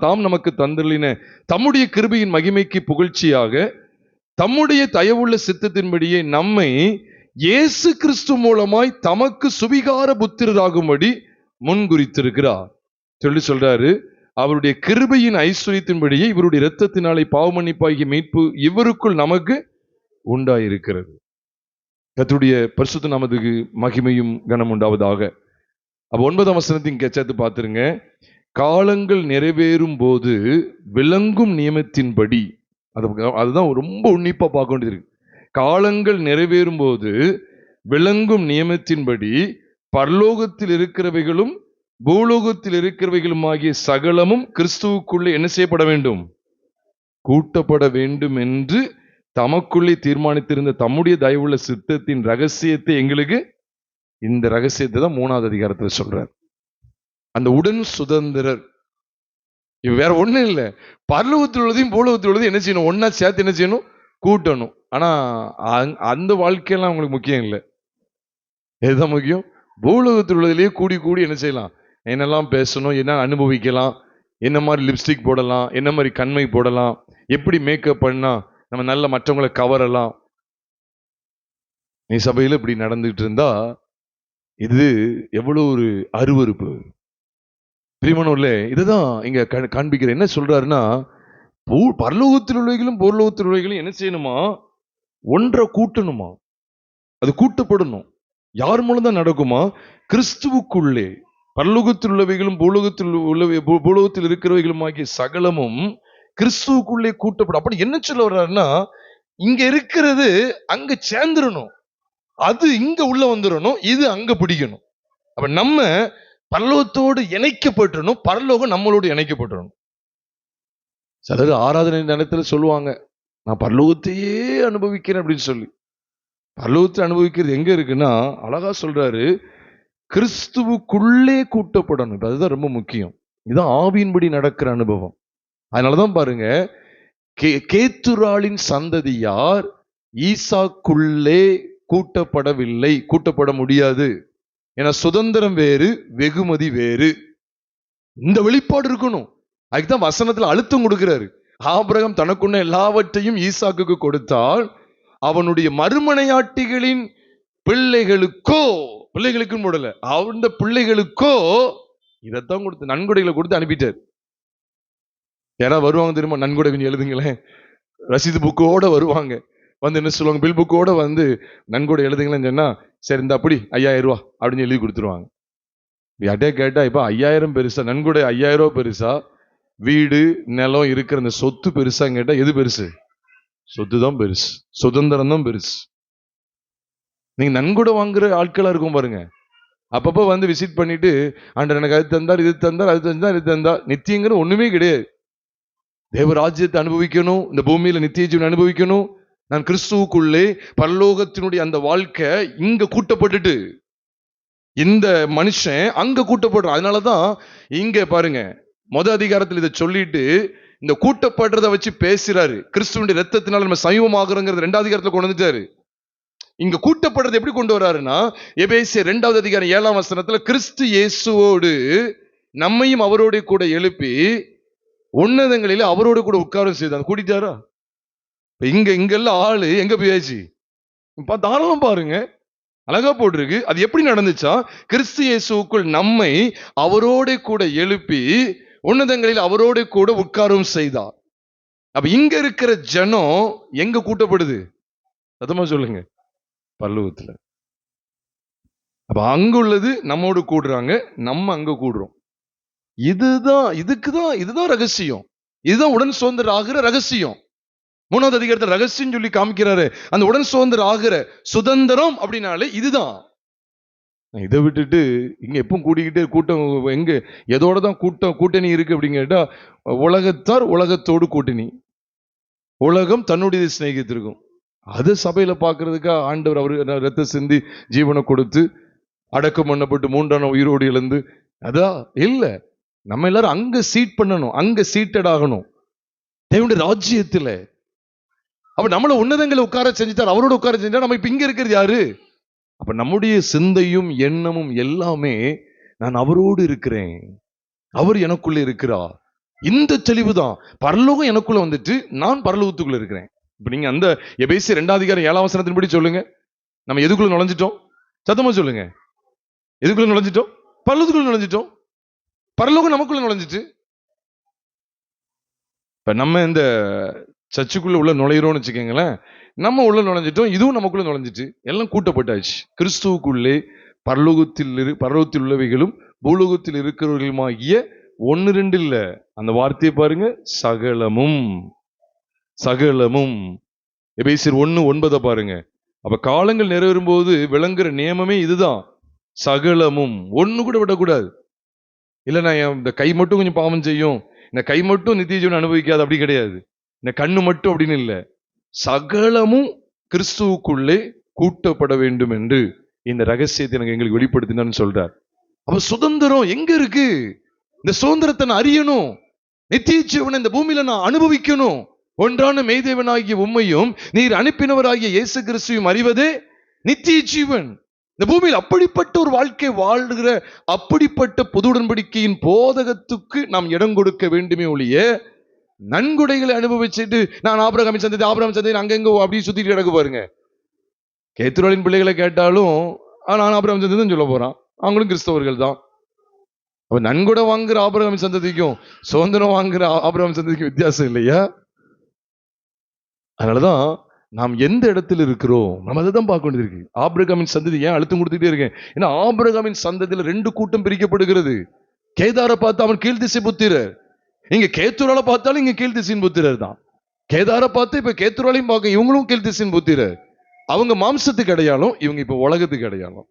தாம் நமக்கு தந்தருளின தம்முடைய கிருபையின் மகிமைக்கு புகழ்ச்சியாக தம்முடைய தயவுள்ள சித்தத்தின்படியே நம்மை இயேசு கிறிஸ்து மூலமாய் தமக்கு சுவிகார புத்திரராகும்படி முன்குறித்திருக்கிறார் சொல்லி சொல்றாரு. அவருடைய கிருபையின் ஐஸ்வர்யத்தின்படியே இவருடைய இரத்தத்தினாலே பாவமன்னிப்பாகிய மீட்பு இவருக்குள் நமக்கு உண்டாயிருக்கிறது. கர்த்தருடைய பரிசுத்த நாமத்துக்கு மகிமையும் கனம் உண்டாவதாக. அப்ப 9ஆம் வசனத்தின் சேர்த்து பார்த்துருங்க. காலங்கள் நிறைவேறும் போது விளங்கும் நியமத்தின்படி, அதுதான் ரொம்ப உன்னிப்பா பார்க்க வேண்டியது இருக்கு. காலங்கள் நிறைவேறும் போது விளங்கும் நியமத்தின்படி பரலோகத்தில் இருக்கிறவைகளும் பூலோகத்தில் இருக்கிறவைகளும் ஆகிய சகலமும் கிறிஸ்துவுக்குள்ளே என்ன செய்யப்பட வேண்டும்? கூட்டப்பட வேண்டும் என்று தமக்குள்ளே தீர்மானித்திருந்த தம்முடைய தயவுள்ள சித்தத்தின் ரகசியத்தை எங்களுக்கு, இந்த ரகசியத்தை தான் 3வது அதிகாரத்தில் சொல்றார். அந்த உடன் சுதந்திரர் வேற ஒண்ணும் இல்லை, பரலோகத்தில் உள்ளதையும் பூலோகத்தில் உள்ளதையும் என்ன செய்யணும்? ஒன்னா சேர்த்து என்ன செய்யணும்? கூட்டணும். ஆனா அந்த வாழ்க்கையெல்லாம் உங்களுக்கு முக்கியம் இல்லை. எதுதான் முக்கியம்? பூலோகத்தில் உள்ளதிலேயே கூடி கூடி என்ன செய்யலாம்? என்னெல்லாம் பேசணும், என்ன அனுபவிக்கலாம், என்ன மாதிரி லிப்ஸ்டிக் போடலாம், என்ன மாதிரி கண்மை போடலாம், எப்படி மேக்கப் பண்ணா நம்ம நல்ல மற்றவங்களை கவரலாம். நீ சபையில இப்படி நடந்துகிட்டு இருந்தா இது எவ்வளவு ஒரு அருவருப்பு. பிரியமானவர்களே, இதுதான் இங்க காண்பிக்கிற. என்ன சொல்றாருன்னா, பரலோகத்தில் உள்ளவைகளும் பூலோகத்தில் உள்ளவைகளும் என்ன செய்யணுமா? ஒன்றை கூட்டணுமா? அது கூட்டப்படணும். யார் மூலம் தான் நடக்குமா? கிறிஸ்துவுக்குள்ளே பரலோகத்தில் உள்ளவைகளும் பூலோகத்தில் இருக்கிறவைகளும் ஆகிய சகலமும் கிறிஸ்துவுக்குள்ளே கூட்டப்படும். அப்படி என்ன சொல்ல வர்றாருன்னா, இங்க இருக்கிறது அங்க சேர்ந்துடணும், அது இங்க உள்ள வந்துடணும், இது அங்க பிடிக்கணும். அப்ப நம்ம பரலோகத்தோடு இணைக்கப்பட்டுறணும், பரலோகம் நம்மளோடு இணைக்கப்பட்டுறணும். சிலர் ஆராதனை நேரத்துல சொல்லுவாங்க, நான் பரலோகத்தையே அனுபவிக்கிறேன் அப்படின்னு சொல்லி. பரலோகத்தை அனுபவிக்கிறது எங்க இருக்குன்னா, அழகா சொல்றாரு, கிறிஸ்துவுக்குள்ளே கூட்டப்படணும். அதுதான் ரொம்ப முக்கியம். இதுதான் ஆவியின்படி நடக்கிற அனுபவம். அதனாலதான் பாருங்க, கேத்துராளின் சந்ததியார் ஈசாக்குள்ளே கூட்டப்படவில்லை, கூட்டப்பட முடியாது. ஏன்னா சுதந்திரம் வேறு, வெகுமதி வேறு. இந்த வெளிப்பாடு இருக்கணும். அதுக்குதான் வசனத்துல அழுத்தம் கொடுக்கிறாரு. ஆபிரகாம் தனக்குள்ள எல்லாவற்றையும் ஈசாக்குக்கு கொடுத்தால், அவனுடைய மறுமனையாட்டிகளின் பிள்ளைகளுக்கும் போடல, அவன் பிள்ளைகளுக்கோ இதைத்தான் கொடுத்து நன்கொடைகளை கொடுத்து அனுப்பிட்டார். யாராவது வருவாங்க தெரியுமா? நன்கொடை கொஞ்சம் எழுதுங்களேன். ரசீது புக்கோட வருவாங்க, வந்து என்ன சொல்லுவாங்க, பில் புக்கோட வந்து நன்கொடை எழுதுங்களேன்னு சொன்னா, சரி இந்த அப்படி 5000 ரூபா அப்படின்னு எழுதி கொடுத்துருவாங்க. யார்ட்டே கேட்டா, இப்ப 5000 பெருசா, நன்கொடை 5000 ரூபா பெருசா, வீடு நிலம் இருக்கிற அந்த சொத்து பெருசா கேட்டா எது பெருசு? சொத்து தான் பெருசு, சுதந்திரம் தான் பெருசு. நீங்க நன்கொடை வாங்குற ஆட்களா இருக்கும் பாருங்க, அப்பப்ப வந்து விசிட் பண்ணிட்டு, ஆண்டவர் எனக்கு அது தந்தார், இது தந்தார், அது தந்தார், இது தந்தார். நித்தியங்கிற ஒண்ணுமே கிடையாது. தேவராஜ்யத்தை அனுபவிக்கணும், இந்த பூமியில நித்திய ஜீவனை அனுபவிக்கணும். நான் கிறிஸ்துவுக்குள்ளே பரலோகத்தினுடைய அந்த வாழ்க்கை இங்க கூட்டப்பட்டுட்டு, இந்த மனுஷன் அங்க கூட்டப்படுறான். அதனாலதான் இங்க பாருங்க, அதிகாரத்தில் இதை சொல்லிட்டு இந்த கூட்டப்படுறதை வச்சு பேசுறாரு. கிறிஸ்துவனுடைய ரத்தத்தினால நம்ம சைவமாகறோங்கிறது 2வது அதிகாரத்துல கொண்டு வந்துட்டாரு. இங்க கூட்டப்படுறது எப்படி கொண்டு வர்றாருன்னா, எபேசியர் 2வது அதிகாரம் 7ஆம் வசனத்துல கிறிஸ்து இயேசுவோடு நம்மையும் அவரோட கூட எழுப்பி உன்னதங்களில் அவரோடு கூட உட்காரம் செய்தார். கூட்டிட்டாரா? இங்கெல்லாம் ஆளு எங்க போயாச்சு? தாராளம் பாருங்க, அழகா போட்டிருக்கு. அது எப்படி நடந்துச்சா? கிறிஸ்து இயேசுக்குள் நம்மை அவரோட கூட எழுப்பி உன்னதங்களில் அவரோட கூட உட்காரம் செய்தார். அப்ப இங்க இருக்கிற ஜனம் எங்க கூட்டப்படுது? சத்தமா சொல்லுங்க, பரலோகத்துல. அப்ப அங்க உள்ளது நம்மோடு கூடுறாங்க, நம்ம அங்க கூடுறோம். இதுதான் ரகசியம். இதுதான் உடன் சுதந்திர ஆகிற ரகசியம். 3வது அதிகாரத்தில் ரகசியம் சொல்லி காமிக்கிறாரு. அந்த உடன் சுதந்திர ஆகிற சுதந்திரம் அப்படின்னாலே இதுதான். இதை விட்டுட்டு இங்க எப்பவும் கூட்டிக்கிட்டே கூட்டம் எங்க எதோட தான் கூட்டணி இருக்கு அப்படின்னு கேட்டா, உலகத்தார் உலகத்தோடு கூட்டணி, உலகம் தன்னுடைய சிநேகித்திருக்கும். அது சபையில பாக்குறதுக்கா ஆண்டவர் அவரு ரத்த சிந்தி ஜீவனை கொடுத்து அடக்கம் பண்ணப்பட்டு 3ஆம் நாள் உயிரோடு எழுந்து, அதான் இல்ல. நம்ம எல்லாரும் அங்க சீட் பண்ணணும், அங்க சீட்டட் ஆகணும் தேவனுடைய ராஜ்யத்துல. அப்ப நம்மள உன்னதங்களை உட்கார செஞ்சுட்டார், அவரோட உட்கார செஞ்சுட்டா நம்ம இப்ப இங்க இருக்கிறது யாரு? அப்ப நம்முடைய சிந்தையும் எண்ணமும் எல்லாமே நான் அவரோடு இருக்கிறேன், அவர் எனக்குள்ள இருக்கிறார். இந்த தெளிவுதான். பரலோகம் எனக்குள்ள வந்துட்டு நான் பரலோகத்துக்குள்ள இருக்கிறேன். இப்ப நீங்க அந்த எபேசியர் 2வது அதிகாரம் 7ஆம் வசனத்தின்படி சொல்லுங்க, நம்ம எதுக்குள்ள நுழைஞ்சிட்டோம்? சத்தமா சொல்லுங்க, எதுக்குள்ள நுழைஞ்சிட்டோம்? பரலோகத்துக்குள்ள நுழைஞ்சிட்டோம். பரலோகம் நமக்குள்ள நுழைஞ்சிட்டு. இப்ப நம்ம இந்த சர்ச்சுக்குள்ள உள்ள நுழையிறோம்னு வச்சுக்கோங்களேன், நம்ம உள்ள நுழைஞ்சிட்டோம், இதுவும் நமக்குள்ள நுழைஞ்சிட்டு, எல்லாம் கூட்டப்பட்டாச்சு. கிறிஸ்துவுக்குள்ளே பரலோகத்தில் உள்ளவைகளும் பூலோகத்தில் இருக்கிறவர்களுமாகிய 1-2 இல்ல, அந்த வார்த்தையை பாருங்க, சகலமும். சகலமும். எபேசியர் 1:9 பாருங்க. அப்ப காலங்கள் நிறைவேறும் போது விளங்குற நியமமே இதுதான், சகலமும். ஒண்ணு கூட விடக்கூடாது. இல்ல நான் இந்த கை மட்டும் கொஞ்சம் பாவம் செய்யும், இந்த கை மட்டும் நித்திய ஜீவன் அனுபவிக்காது, அப்படி கிடையாது. இந்த கண்ணு மட்டும் அப்படின்னு இல்லை, சகலமும் கிறிஸ்துவுக்குள்ளே கூட்டப்பட வேண்டும் என்று இந்த ரகசியத்தை எங்களுக்கு வெளிப்படுத்தினான்னு சொல்றார். அப்ப சுதந்திரம் எங்க இருக்கு? இந்த சுதந்திரத்தை நான் அறியணும், நித்திய ஜீவனை இந்த பூமியில நான் அனுபவிக்கணும். ஒன்றான மெய்தேவனாகிய உம்மையும் நீர் அனுப்பினவராகிய இயேசு கிறிஸ்துவையும் அறிவதே நித்திய ஜீவன். இந்த பூமியில் அப்படிப்பட்ட ஒரு வாழ்க்கை வாழ்கிற அப்படிப்பட்ட புது உடன்படிக்கையின் போதகத்துக்கு நாம் இடம் கொடுக்க வேண்டுமே ஒழிய, நன்கொடைகளை அனுபவிச்சுட்டு நான் ஆபிரகாமின் சந்ததி அங்கெங்க அப்படி சுத்திட்டு கிடக்கு பாருங்க. கேத்துராளின் பிள்ளைகளை கேட்டாலும் நான் ஆபிரகாம் சந்ததி தான் சொல்ல போறான், அவங்களும் கிறிஸ்தவர்கள் தான். அப்ப நன்கொடை வாங்குற ஆபிரகாமின் சந்ததிக்கும் சுதந்திரம் வாங்குற ஆபிரகாம் சந்ததிக்கும் வித்தியாசம் இல்லையா? அதனாலதான் நாம் எந்த இடத்துல இருக்கிறோம் நம்ம அதை தான் பார்க்க வேண்டியது இருக்கு. ஆபிரகாமின் சந்ததி ஏன் அழுத்தம் கொடுத்துட்டே இருக்கேன்? ஏன்னா ஆபிரகாமின் சந்ததியில 2 கூட்டம் பிரிக்கப்படுகிறது. கேதாரை பார்த்து அவன் கீழ்த்திசை புத்திரர், இங்க கேத்துரால பார்த்தாலும் இங்க கீழ்த்திசையின் புத்திரர் தான். கேதாரை பார்த்து இப்ப கேத்துராலையும் பார்க்க இவங்களும் கீழ்த்திசையின் புத்திரர். அவங்க மாம்சத்துக்கு அடையாளம், இவங்க இப்ப உலகத்துக்கு அடையாளம்.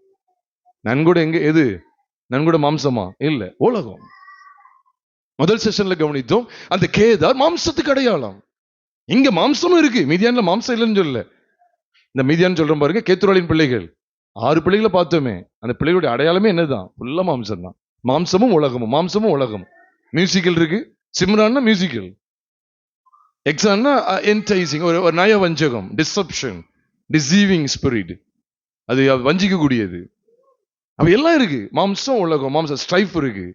நன்கொடை எங்க? எது நன்கொடை? மாம்சமா? இல்ல, உலகம். முதல் செஷன்ல கவனித்தோம், அந்த கேதார் மாம்சத்துக்கு அடையாளம். இங்க மாம்சமும் இருக்கு, மீதியான்ல மாம்சம் இல்லைன்னு சொல்லல. இந்த மீதியான்னு சொல்றோம் பாருங்க, கேத்துராளின் பிள்ளைகள் 6 பிள்ளைகளை பார்த்தோமே, அந்த பிள்ளைகளுடைய அடையாளமே என்னதான்? ஃபுல்லா மாம்சம் தான். மாம்சமும் உலகமும், மாம்சமும் உலகமும். மியூசிக்கல் இருக்கு, சிம்ரான்னா மியூசிக்கல், எக்ஸான்னா என்டைசிங், ஒரு நயவஞ்சகம், டிசப்ஷன், டிசீவிங் ஸ்பிரிட், அது வஞ்சிக்க கூடியது. அப்ப எல்லாம் இருக்கு, மாம்சம் உலகம், மாம்சம் ஸ்ட்ரைஃப் இருக்கு,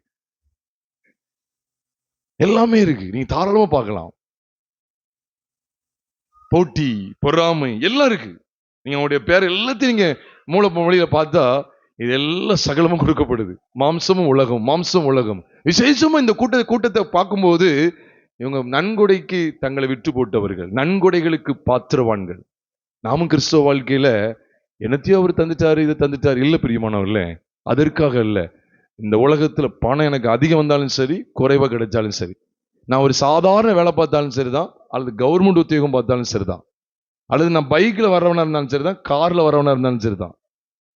எல்லாமே இருக்கு. நீங்க தாராளமா பார்க்கலாம். போட்டி, பொறாமை எல்லாம் இருக்கு. நீங்க அவங்களுடைய பேர் எல்லாத்தையும் நீங்க மூலமொழியில பார்த்தா இது எல்லாம் சகலமும் கொடுக்கப்படுது. மாம்சமும் உலகம், மாம்சம் உலகம். விசேஷமா இந்த கூட்டத்தை பார்க்கும்போது இவங்க நன்கொடைக்கு தங்களை விட்டு போட்டவர்கள், நன்கொடைகளுக்கு பாத்திரவான்கள். நாமும் கிறிஸ்தவ வாழ்க்கையில என்னத்தையும் அவர் தந்துட்டாரு, இதை தந்துட்டாரு இல்ல பிரியமானவர்களே, அதற்காக இல்ல. இந்த உலகத்துல பணம் எனக்கு அதிகம் வந்தாலும் சரி, குறைவா கிடைச்சாலும் சரி, நான் ஒரு சாதாரண வேலை பார்த்தாலும் சரிதான், அல்லது கவர்மெண்ட் உத்தியோகம் பார்த்தாலும் சரிதான், அல்லது நான் பைக்ல வரவனா இருந்தாலும் சரிதான், கார்ல வரவனா இருந்தாலும் சரிதான்,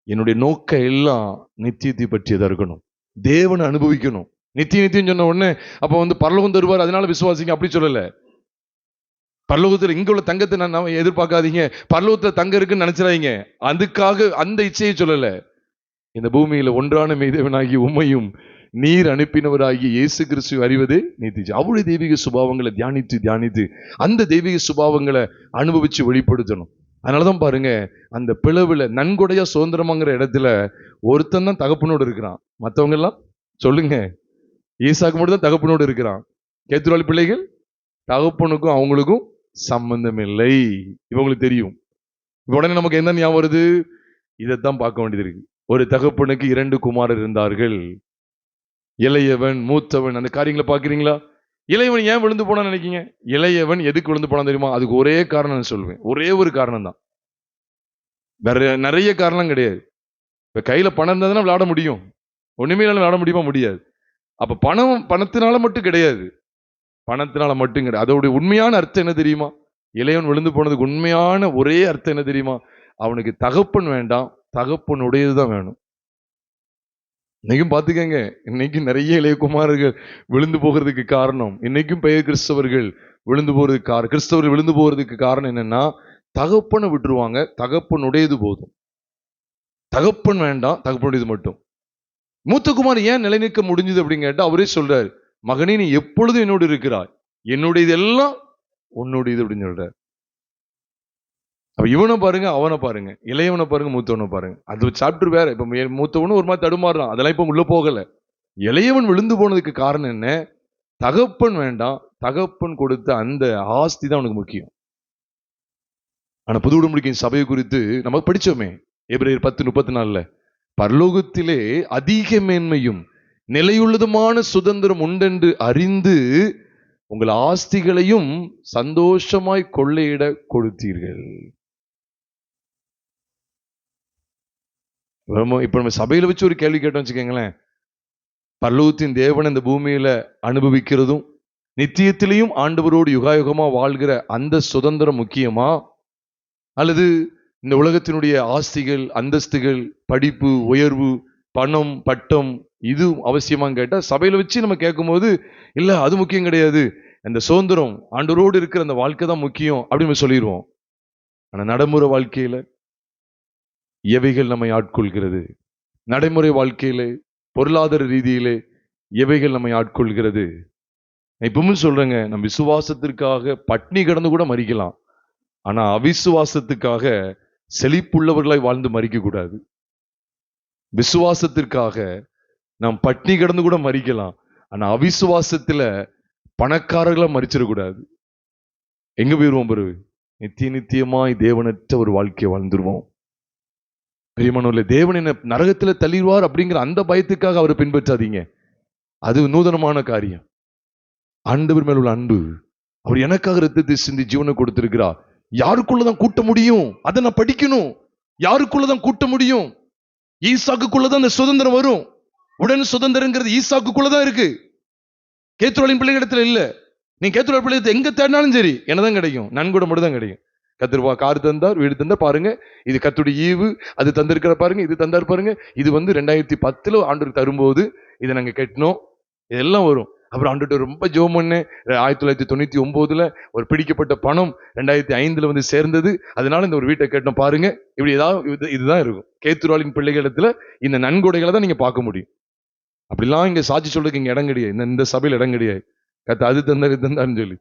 என்னுடைய நோக்கம் எல்லாம் நித்தியத்தை பற்றியதா இருக்கணும். தேவனை அனுபவிக்கணும். நித்தியம் சொன்ன உடனே அப்ப பரலோகம் தருவார் அதனால விசுவாசிங்க, அப்படி சொல்லல. பரலோகத்துல இங்க உள்ள தங்கத்தை நான் எதிர்பார்க்காதீங்க, பரலோகத்துல தங்க இருக்குன்னு நினைச்சிடாதீங்க, அதுக்காக அந்த இச்சையை சொல்லல. இந்த பூமியில ஒன்றான மெய்தேவனாகிய உம்மையும் நீர் அனுப்பினவராகிய இயேசு கிறிஸ்துவை அறிவதே நீதிச்சு. அவருடைய தெய்வீக சுபாவங்களை தியானித்து தியானித்து அந்த தெய்வீக சுபாவங்களை அனுபவிச்சு வெளிப்படுத்தணும். அதனாலதான் பாருங்க, அந்த பிளவுல நன்கொடையா சுதந்திரமாங்கிற இடத்துல ஒருத்தன் தான் தகப்பனோடு இருக்கிறான். மற்றவங்க எல்லாம் சொல்லுங்க, ஈசாக்கு மட்டும் தான் தகப்பனோடு இருக்கிறான். கேத்துராளி பிள்ளைகள் தகப்பனுக்கும் அவங்களுக்கும் சம்பந்தம் இல்லை. இவங்களுக்கு தெரியும். உடனே நமக்கு என்ன ஞாபகம் வருது? இதைத்தான் பார்க்க வேண்டியது இருக்கு. ஒரு தகப்பனுக்கு 2 குமாரர் இருந்தார்கள், இளையவன் மூத்தவன். அந்த காரியங்களை பாக்குறீங்களா? இளையவன் ஏன் விழுந்து போனான்னு நினைக்கீங்க? இளையவன் எதுக்கு விழுந்து போனான் தெரியுமா? அதுக்கு ஒரே காரணம் நான் சொல்லுவேன், ஒரே ஒரு காரணம் தான், வேற நிறைய காரணம் கிடையாது. இப்ப கையில பணம் இருந்ததுன்னா விளையாட முடியும், ஒண்ணுமே விளையாட முடியுமா? முடியாது. அப்ப பணத்தினால மட்டும் கிடையாது, பணத்தினால மட்டும் கிடையாது. அதோடைய உண்மையான அர்த்தம் என்ன தெரியுமா? இளையவன் விழுந்து போனதுக்கு உண்மையான ஒரே அர்த்தம் என்ன தெரியுமா? அவனுக்கு தகப்பன் வேண்டாம், தகப்பனுடையதுதான் வேணும். இன்னைக்கும் பாத்துக்கங்க, இன்னைக்கும் நிறைய இளையகுமாரர்கள் விழுந்து போகிறதுக்கு காரணம், இன்னைக்கும் பெயர் கிறிஸ்தவர்கள் விழுந்து போறதுக்கு கிறிஸ்தவர்கள் விழுந்து போறதுக்கு காரணம் என்னன்னா, தகப்பனை விட்டுருவாங்க, தகப்பனுடையது போதும், தகப்பன் வேண்டாம், தகப்பனுடையது மட்டும். மூத்த குமார் ஏன் நிலைநிற்க முடிஞ்சது அப்படின்னு கேட்டா, அவரே சொல்றாரு, மகனே நீ எப்பொழுதும் என்னோடு இருக்கிறாய், என்னுடையது எல்லாம் உன்னுடையது அப்படின்னு சொல்றாரு. அப்ப இவனை பாருங்க, அவனை பாருங்க, இளையவனை பாருங்க, மூத்தவனை பாருங்க. அது சாப்டர் வேற. இப்ப மூத்தவனும் ஒரு மாதிரி தடுமாறுறான், அதெல்லாம் இப்ப உள்ள போகல. இளையவன் விழுந்து போனதுக்கு காரணம் என்ன? தகப்பன் வேண்டாம், தகப்பன் கொடுத்த அந்த ஆஸ்தி தான் அவனுக்கு முக்கியம். ஆனா புது உடன்படிக்கையின் சபையை குறித்து நம்ம படிச்சோமே, எபிரேயர் 10:34, பரலோகத்திலே அதிக மேன்மையும் நிலையுள்ளதுமான சுதந்திரம் உண்டென்று அறிந்து உங்கள் ஆஸ்திகளையும் சந்தோஷமாய் கொள்ளையிட கொடுத்தீர்கள். இப்ப நம்ம சபையில வச்சு ஒரு கேள்வி கேட்டோம் வச்சுக்கோங்களேன், பரலோகத்தின் தேவன் இந்த பூமியில அனுபவிக்கிறதும் நித்தியத்திலையும் ஆண்டவரோடு யுகாயுகமா வாழ்கிற அந்த சுதந்திரம் முக்கியமா, அல்லது இந்த உலகத்தினுடைய ஆஸ்திகள், அந்தஸ்துகள், படிப்பு, உயர்வு, பணம், பட்டம் இது அவசியமான்னு கேட்டா, சபையில வச்சு நம்ம கேட்கும் போது இல்ல அது முக்கியம் கிடையாது, அந்த சுதந்திரம் ஆண்டவரோடு இருக்கிற அந்த வாழ்க்கை தான் முக்கியம் அப்படின்னு சொல்லிடுவோம். ஆனா நடைமுறை வாழ்க்கையில எவைகள் நம்மை ஆட்கொள்கிறது? நடைமுறை வாழ்க்கையிலே, பொருளாதார ரீதியிலே எவைகள் நம்மை ஆட்கொள்கிறது? இப்பவும் சொல்றேங்க, நம்ம விசுவாசத்திற்காக பட்னி கிடந்து கூட மறிக்கலாம், ஆனா அவிசுவாசத்துக்காக செழிப்புள்ளவர்களாய் வாழ்ந்து மறிக்க கூடாது. விசுவாசத்திற்காக நாம் பட்னி கிடந்து கூட மறிக்கலாம், ஆனா அவிசுவாசத்துல பணக்காரர்களா மறிச்சிடக்கூடாது. எங்க போயிருவோம் பிறகு? நித்தியமாய் தேவனற்ற ஒரு வாழ்க்கையை வாழ்ந்துருவோம். பிரியமானவர்களே, தேவன் என்ன நரகத்துல தள்ளிடுவார் அப்படிங்கிற அந்த பயத்துக்காக அவரை பின்பற்றாதீங்க. அது நூதனமான காரியம். ஆண்டவர் மேல் உள்ள அன்பு, அவர் எனக்காக ரத்தத்தை சிந்தி ஜீவனை கொடுத்திருக்கிறார். யாருக்குள்ளதான் கூட்ட முடியும்? அதை நான் படிக்கணும். யாருக்குள்ளதான் கூட்ட முடியும்? ஈசாக்குள்ளதான் அந்த சுதந்திரம் வரும். உடன் சுதந்திரங்கிறது ஈசாக்குள்ளதான் இருக்கு, கேத்துராளின் பிள்ளைகளிடத்துல இல்ல. நீ கேத்துராளி பிள்ளைகளை எங்க தேடினாலும் சரி என்னதான் கிடைக்கும்? நன்கொடை மட்டும் தான் கிடைக்கும். கத்திருவா கார் தந்தார், வீடு தந்தார், பாருங்க இது கத்துடைய ஈவு, அது தந்திருக்கிற பாருங்க, இது தந்தார் பாருங்க, இது 2010 ஆண்டு தரும்போது இதை நாங்க கட்டினோம், இதெல்லாம் வரும். அப்புறம் ஆண்டு ரொம்ப ஜோம் பண்ணு, 1999 ஒரு பிடிக்கப்பட்ட பணம் 2005 சேர்ந்தது, அதனால இந்த ஒரு வீட்டை கட்டணும் பாருங்க, இப்படி ஏதாவது இதுதான் இருக்கும். கேத்துராளின் பிள்ளைகளிடத்துல இந்த நன்கொடைகளை தான் நீங்க பார்க்க முடியும். அப்படிலாம் இங்க சாட்சி சொல்றதுக்கு இங்க இடம் கிடையாது, இந்த சபையில் இடம் கிடையாது. கத்த அது தந்தார் இது தந்தார்னு சொல்லி,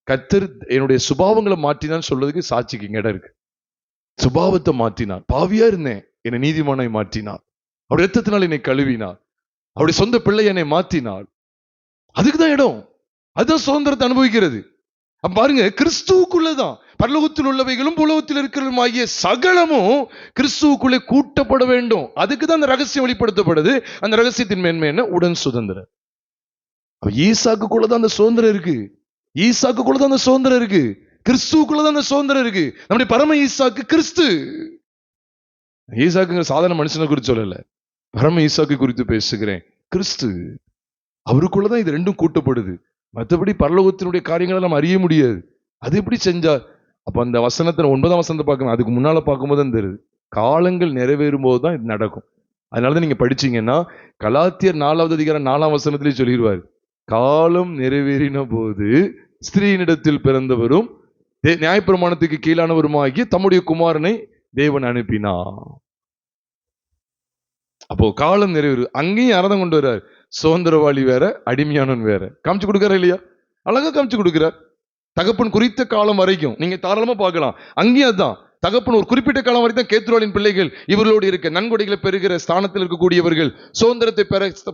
கத்தர் என்னுடைய சுபாவங்களை மாற்றினான்னு சொல்றதுக்கு சாட்சிக்கு இங்க இடம் இருக்கு. சுபாவத்தை மாற்றினார், பாவியா இருந்தேன் என்னை நீதிமானாய் மாற்றினார், அவருடைய ரத்தத்தினால் என்னை கழுவினார், அவருடைய சொந்த பிள்ளை என்னை மாற்றினார், அதுக்குதான் இடம். அதுதான் சுதந்திரத்தை அனுபவிக்கிறது. பாருங்க, கிறிஸ்துவுக்குள்ளதான் பரலோகத்தில் உள்ளவைகளும் உலகத்தில் இருக்கிறதும் ஆகிய சகலமும் கிறிஸ்துவுக்குள்ளே கூட்டப்பட வேண்டும். அதுக்குதான் அந்த ரகசியம் வெளிப்படுத்தப்படுது. அந்த ரகசியத்தின் மேன்மை என்ன? உடன் சுதந்திரம். ஈசாக்குள்ளதான் அந்த சுதந்திரம் இருக்கு, ஈசாக்குள்ளதான் அந்த சுதந்திரம் இருக்கு, கிறிஸ்துவுக்குள்ளதான் அந்த சுதந்திரம் இருக்கு. நம்முடைய பரம ஈசாக்கு கிறிஸ்து. ஈசாக்குங்கிற சாதாரண மனுஷனை குறித்து சொல்லல, பரம ஈசாக்கு குறித்து பேசுகிறேன். கிறிஸ்து, அவருக்குள்ளதான் இது ரெண்டும் கூட்டப்படுது. மற்றபடி பரலோகத்தினுடைய காரியங்களை நம்ம அறிய முடியாது. அது எப்படி செஞ்சார்? அப்ப அந்த வசனத்தை 9ஆம் வசனத்தை பார்க்கணும், அதுக்கு முன்னால பார்க்கும்போது தான் தெரியுது, காலங்கள் நிறைவேறும் போதுதான் இது நடக்கும். அதனாலதான் நீங்க படிச்சீங்கன்னா கலாத்தியர் 4வது அதிகாரம் 4ஆம் வசனத்திலேயே சொல்லிடுவார், காலம் நிறைவேறின போது ஸ்திரீனிடத்தில் பிறந்தவரும் நியாயப்பிரமாணத்துக்கு கீழானவருமாகிய தம்முடைய குமாரனை தேவன் அனுப்பினார். அப்போ காலம் நிறைவேறு. அங்கேயும் யாரதான் கொண்டு வர்றார்? சுதந்திரவாளி வேற, அடிமையானவன் வேற. காமிச்சு கொடுக்கறா இல்லையா? அழகா காமிச்சு கொடுக்கிறார். தகப்பன் குறித்த காலம் வரைக்கும் நீங்க தாராளமா பார்க்கலாம். அங்கேயும் அதுதான், தகப்பன் ஒரு குறிப்பிட்ட காலம் வரைக்கும் தான் கேத்துருவாளின் பிள்ளைகள் இவர்களோடு இருக்க நன்கொடைகளை பெறுகிற ஸ்தானத்தில் இருக்கக்கூடியவர்கள், சுதந்திரத்தை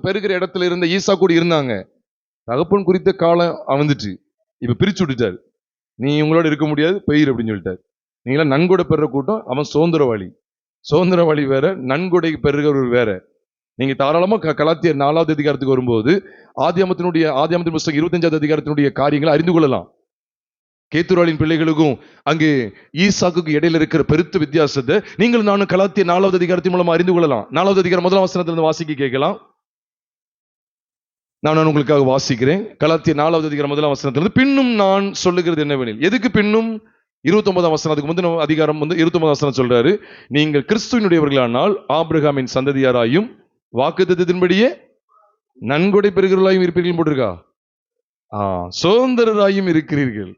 பெறுகிற இடத்துல இருந்த ஈசா கூட இருந்தாங்க. தகப்பன் குறித்த காலம் வந்துச்சு, இப்ப பிரிச்சு விட்டுட்டாரு. நீ உங்களோட இருக்க முடியாது, பெயிர் அப்படின்னு சொல்லிட்டாரு. நீங்களாம் நன்கொடை பெற கூட்டம், அவன் சுதந்திரவாளி. சுதந்திரவாளி வேற, நன்கொடை பெறுகிறவர் வேற. நீங்க தாராளமா கலாத்தியர் 4வது அதிகாரத்துக்கு வரும்போது ஆதியாமத்தின் புஸ்தகம் 25வது அதிகாரத்தினுடைய காரியங்களை அறிந்து கொள்ளலாம். கேத்துராளின் பிள்ளைகளுக்கும் அங்கே ஈசாக்குக்கு இடையில இருக்கிற பெருத்த வித்தியாசத்தை நீங்கள் நானும் கலாத்தியர் 4வது அதிகாரத்தின் மூலமா அறிந்து கொள்ளலாம். 4வது அதிகாரம் 1ஆம் வசனத்திலிருந்து வாசிக்க கேட்கலாம். நான் உங்களுக்காக வாசிக்கிறேன். கலாத்தியர் 4வது அதிகாரம் 1ஆம் வசனத்திலிருந்து, பின்னும் நான் சொல்லுகிறது என்னவெனில். எதுக்கு பின்னும்? 29ஆம் வசனத்துக்கு முந்தின அதிகாரம் 29ஆம் வசனம் சொல்றாரு, நீங்கள் கிறிஸ்துவினுடையவர்களானால் ஆபிரகாமின் சந்ததியாராயும் வாக்குத்தத்தத்தின்படியே நன்கொடை பெறுகிறவர்களாயும் இருப்பீர்கள் போட்டிருக்கா? சுதந்திரராயும் இருக்கிறீர்கள்.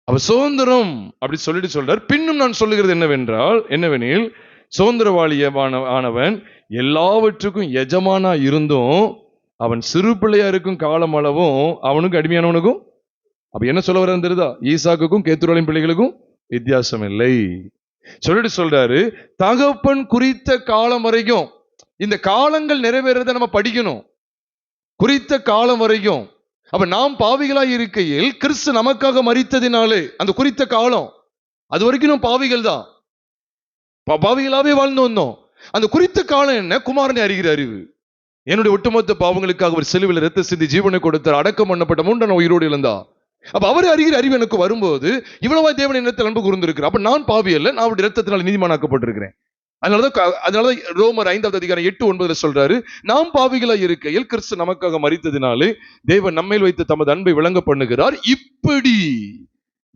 அப்ப சுதந்திரம் அப்படி சொல்லிட்டு சொல்றார். பின்னும் நான் சொல்லுகிறது என்னவெனில் சுதந்திரவாளியானவன் எல்லாவற்றுக்கும் எஜமானா இருந்தும் அவன் சிறு பிள்ளையா இருக்கும் காலம் அளவும் அவனுக்கு அடிமையானவனுக்கும். அப்ப என்ன சொல்ல வர தெரியுதா? ஈசாக்குக்கும் கேத்துராளின் பிள்ளைகளுக்கும் வித்தியாசம் இல்லை சொல்லிட்டு சொல்றாரு. தகப்பன் குறித்த காலம் வரைக்கும் இந்த காலங்கள் நிறைவேறதை நம்ம படிக்கணும். குறித்த காலம் வரைக்கும். அப்ப நாம் பாவிகளாய் இருக்கையில் கிறிஸ்து நமக்காக மரித்ததினாலே அந்த குறித்த காலம் அது வரைக்கும் நம்ம பாவிகள் தான், பாவிகளாவே வாழ்ந்து வந்தோம். அந்த குறித்த காலம் என்ன? குமாரனை அறிகிற அறிவு. என்னுடைய ஒட்டுமொத்த பாவங்களுக்காக ஒரு சிலுவையில் இரத்த சிந்தி ஜீவனை கொடுத்தார், அடக்கம் பண்ணப்பட்ட 3 நாள் உயிரோடு இருந்தா. அப்ப அவரை அறிகிற அறிவு எனக்கு வரும்போது இவ்வளவா தேவன் என்னத்தில் அன்பு கூர்ந்திருக்கிறார். அப்ப நான் பாவி அல்ல, நான் அவருடைய இரத்தத்தினால் நீதிமானாக்கப்பட்டிருக்கிறேன். அதனாலதான் ரோமர் 5வது அதிகாரம் 8-9 சொல்றாரு, நாம் பாவிகளா இருக்கையில் கிறிஸ்து நமக்காக மரித்ததினாலே தேவன் நம்மேல் வைத்து தமது அன்பை விளங்க பண்ணுகிறார். இப்படி